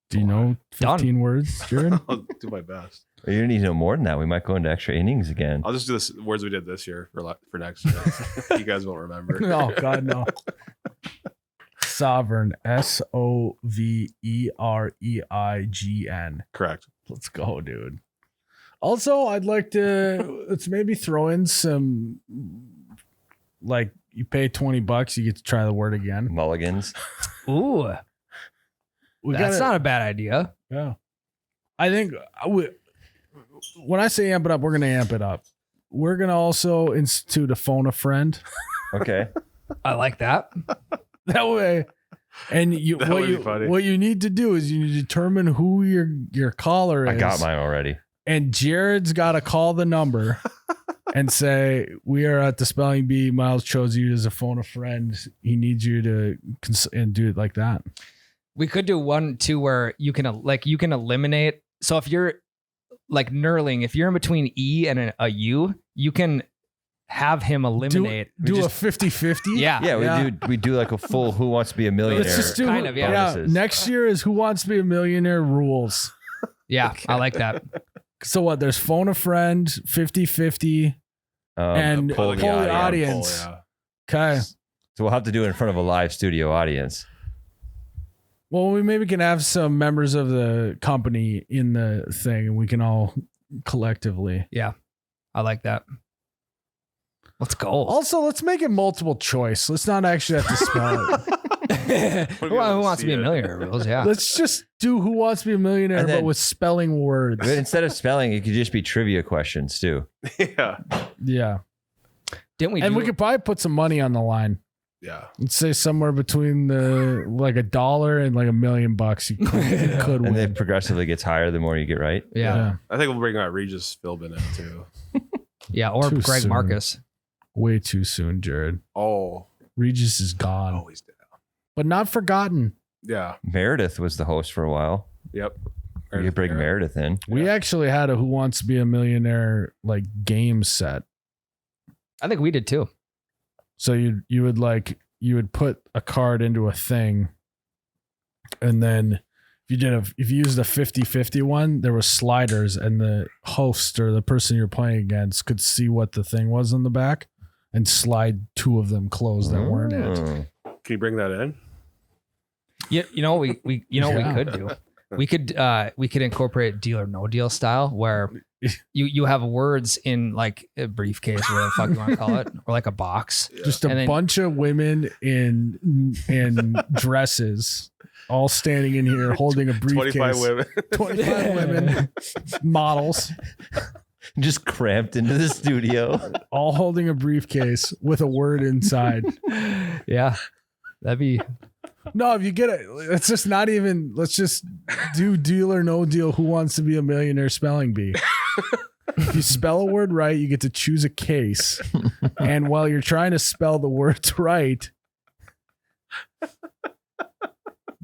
S1: Do you know 15 words, Jared?
S3: I'll do my best.
S4: You need to know more than that. We might go into extra innings again.
S3: I'll just do the words we did this year for next year. You guys won't remember.
S1: Oh God, no. Sovereign, SOVEREIGN.
S3: Correct.
S1: Let's go, dude. Also, I'd like to let's maybe throw in some, like, you pay $20, you get to try the word again.
S4: Mulligans.
S2: Ooh, that's not a bad idea.
S1: Yeah, I think when I say amp it up, we're gonna amp it up. We're gonna also institute a phone a friend.
S4: Okay.
S2: I like that.
S1: That way, and
S3: That would be funny.
S1: what you need to do is you need to determine who your caller is.
S4: I got mine already.
S1: And Jared's got to call the number and say, "We are at the spelling bee. Miles chose you as a phone a friend. He needs you to and do it like that."
S2: We could do 1, 2 where you can eliminate. So if you're like knurling, if you're in between E and a U, you can have him eliminate.
S1: Do a 50-50.
S2: Yeah.
S4: Yeah, we do like a full Who Wants to Be a Millionaire.
S1: Let's just do
S2: Kind of, yeah.
S4: bonuses.
S1: Next year is Who Wants to Be a Millionaire rules.
S2: Yeah, I like that.
S1: So what? There's phone a friend, 50-50, and
S4: poll
S1: poll
S4: the
S1: the
S4: audience.
S1: audience.
S3: Oh,
S1: Okay.
S4: So we'll have to do it in front of a live studio audience.
S1: Well, we maybe can have some members of the company in the thing, and we can all collectively.
S2: Yeah, I like that. Let's go.
S1: Also, let's make it multiple choice. Let's not actually have to spell it.
S2: Who wants to be a millionaire? Rules, yeah.
S1: Let's just do Who Wants to Be a Millionaire,
S4: And then-
S1: but with spelling words.
S4: But instead of spelling, it could just be trivia questions too.
S3: yeah.
S1: Yeah.
S2: Didn't we?
S1: And
S2: do
S1: we could probably put some money on the line.
S3: Yeah.
S1: Let's say somewhere between the like $1 and like $1 million. You could
S4: And
S1: win.
S4: it progressively gets higher the more you get right.
S2: Yeah.
S3: I think we'll bring out Regis Philbin in too.
S2: Yeah. Or
S1: Too
S2: Greg
S1: soon.
S2: Marcus.
S1: Way too soon, Jared.
S3: Oh.
S1: Regis is gone,
S3: Always did.
S1: but not forgotten.
S3: Yeah.
S4: Meredith was the host for a while.
S3: Yep.
S4: You could bring Meredith in.
S1: We actually had a Who Wants to Be a Millionaire like game set.
S2: I think we did too.
S1: So you would put a card into a thing, and then if you used a 50-50 one, there were sliders, and the host or the person you're playing against could see what the thing was in the back and slide 2 of them closed that weren't it.
S3: Can you bring that in?
S2: You know we we
S1: Yeah.
S2: could do. We could incorporate Deal or No Deal style where you have words in like a briefcase or whatever the fuck you want to call it, or like a box.
S1: Just a
S2: And then-
S1: bunch of women in dresses, all standing in here holding a briefcase.
S3: 25 women.
S1: 25 women, models,
S4: Just cramped into the studio.
S1: all holding a briefcase with a word inside.
S2: Yeah, that'd be.
S1: No, if you get it, it's just not even. Let's just do Deal or No Deal. Who Wants to Be a Millionaire spelling bee? If you spell a word right, you get to choose a case. And while you're trying to spell the words right,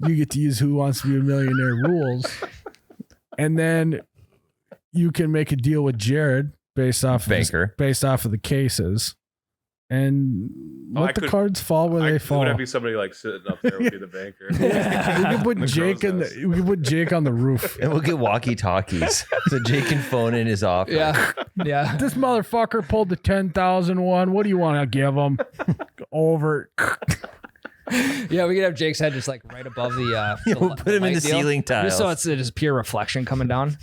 S1: you get to use Who Wants to Be a Millionaire rules. And then you can make a deal with Jared based off
S4: Banker.
S1: based off of the cases, and let the cards fall where they fall.
S3: Would that be somebody like sitting up there would be the banker?
S1: We can put Jake we can put Jake on the roof.
S4: And we'll get walkie-talkies so Jake can phone in his office.
S2: Yeah.
S1: This motherfucker pulled the 10,001. What do you want to give him? Over.
S2: Yeah, we could have Jake's head just like right above the.
S4: We'll put him in the ceiling tiles.
S2: Just so it's just pure reflection coming down.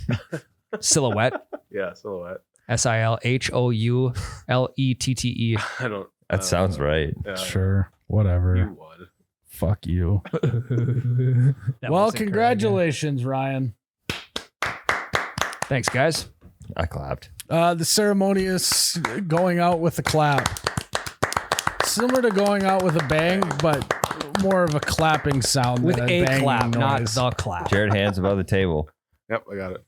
S2: Silhouette.
S3: Yeah, silhouette.
S2: SILHOULETTE.
S3: I don't.
S4: That sounds right.
S3: Yeah,
S1: Sure. Whatever.
S3: you would.
S1: Fuck you. Well, congratulations, Ryan.
S2: Thanks, guys.
S4: I clapped.
S1: The ceremonious going out with a clap. Similar to going out with a bang, but more of a clapping sound.
S2: With
S1: than
S2: a
S1: banging
S2: clap,
S1: noise.
S2: not the clap.
S4: Jared, hands above the table.
S3: Yep, I got it.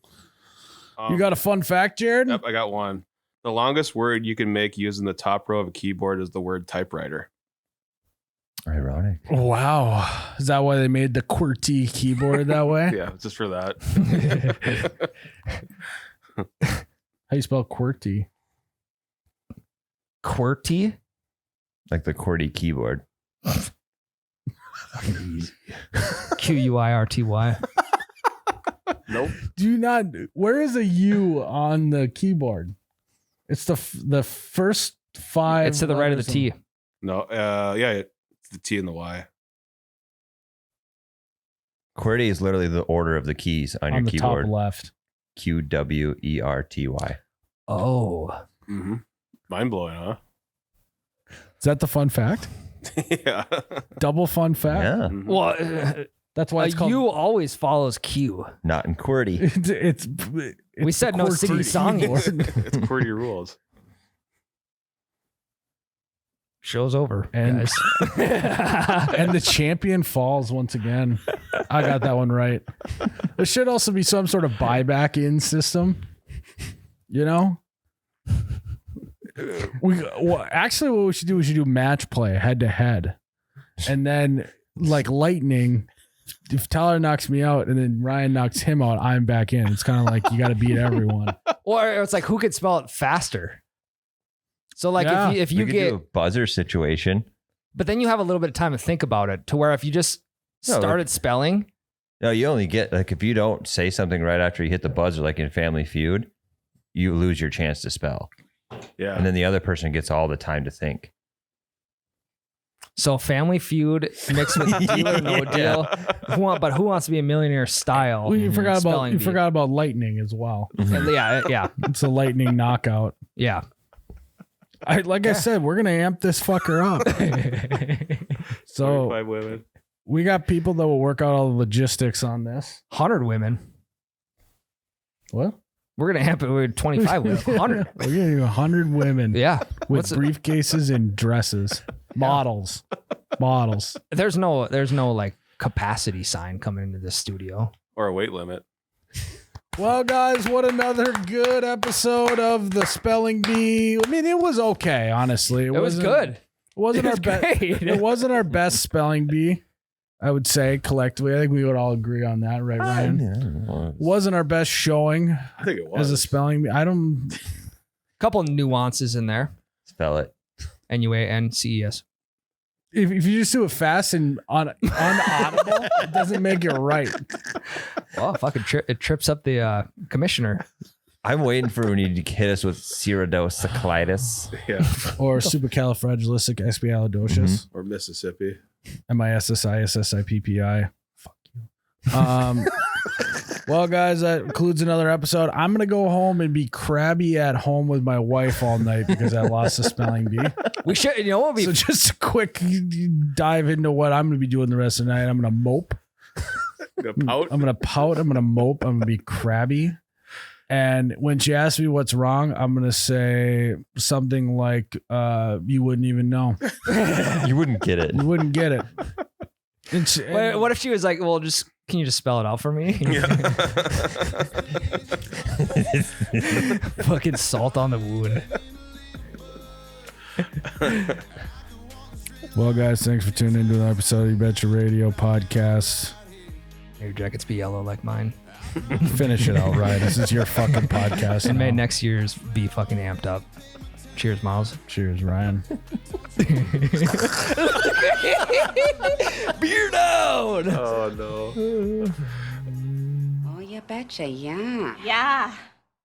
S1: You got a fun fact, Jared?
S3: Yep, I got one. The longest word you can make using the top row of a keyboard is the word typewriter.
S4: Ironic.
S1: Wow. Is that why they made the QWERTY keyboard that way?
S3: Yeah, just for that.
S1: How you spell QWERTY?
S2: QWERTY?
S4: Like the QWERTY keyboard.
S2: QUIRTY.
S3: Nope.
S1: Do not. Where is a U on the keyboard? It's the first five.
S2: It's to the right of the T.
S3: No. Yeah, it's the T and the Y.
S4: QWERTY is literally the order of the keys on your
S1: the
S4: keyboard.
S1: top left.
S4: QWERTY.
S2: Oh.
S3: Mm-hmm. Mind blowing, huh?
S1: Is that the fun fact?
S3: Yeah.
S1: Double fun fact.
S4: Yeah.
S3: Mhm.
S2: Well,
S1: That's why it's called.
S2: U always follows Q.
S4: Not in QWERTY.
S1: It's
S2: We said no
S1: QWERTY
S2: city song
S1: keyboard.
S3: It's QWERTY rules.
S2: Show's over,
S1: And-
S2: guys.
S1: And the champion falls once again. I got that one right. There should also be some sort of buyback in system. You know? Actually, what we should do match play head to head. And then, like lightning, if Tyler knocks me out and then Ryan knocks him out, I'm back in. It's kind of like you got to beat everyone.
S2: Or it's like who could spell it faster? So like
S1: Yeah.
S2: if you
S4: We could
S2: get,
S4: do a buzzer situation.
S2: but then you have a little bit of time to think about it. To where if you just started spelling,
S4: No, you only get, like, if you don't say something right after you hit the buzzer, like in Family Feud, you lose your chance to spell.
S3: Yeah.
S4: And then the other person gets all the time to think.
S2: so Family Feud mixed with Deal or No Deal. Who Wants to Be a Millionaire style?
S1: Well, you forgot
S2: spelling bee.
S1: about lightning as well.
S2: And yeah.
S1: It's a lightning knockout.
S2: Yeah.
S1: I said, we're gonna amp this fucker up. So
S3: 45 women.
S1: we got people that will work out all the logistics on this.
S2: 100 women.
S1: What?
S2: We're gonna amp it with 25 women. 100.
S1: We're getting 100 women
S2: Yeah.
S1: with
S2: What's it-
S1: briefcases and dresses. Models.
S2: There's no like capacity sign coming into this studio.
S3: Or a weight limit.
S1: Well, guys, what another good episode of the Spelling Bee. I mean, it was okay, honestly.
S2: It was good.
S1: It wasn't
S2: It
S1: our
S2: was
S1: best.
S2: great.
S1: It wasn't our best Spelling Bee, I would say, collectively. I think we would all agree on that, right, Ryan? Wasn't our best showing
S3: I think it was.
S1: as a Spelling Bee. I don't.
S2: Couple nuances in there.
S4: Spell it.
S2: NUANCES.
S1: If you just do it fast and unaudible, it doesn't make it right.
S2: Well, fucking it trips up the commissioner.
S4: I'm waiting for when you hit us with Cerebrosiclitis.
S3: Yeah.
S1: Or supercalifragilisticexpialidocious.
S3: Or Mississippi.
S1: MISSISSIPPI. Fuck you. Well, guys, that concludes another episode. I'm gonna go home and be crabby at home with my wife all night because I lost the spelling bee.
S2: We should, you know what would be
S1: So just a quick dive into what I'm gonna be doing the rest of the night. I'm gonna mope.
S3: Gonna pout.
S1: I'm gonna pout. I'm gonna mope. I'm gonna be crabby. And when she asks me what's wrong, I'm gonna say something like, "You wouldn't even know.
S4: You wouldn't get it.
S1: You wouldn't get it." And
S2: what if she was like, well, can you just spell it out for me? Fucking salt on the wound.
S1: Well, guys, thanks for tuning into another episode of You Betcha Radio podcast.
S2: May your jackets be yellow like mine.
S1: Finish it out, Ryan. This is your fucking podcast.
S2: And may next year's be fucking amped up. Cheers, Miles.
S1: Cheers, Ryan.
S2: Beer down.
S3: Oh no.
S5: Oh, you betcha, yeah.
S6: Yeah.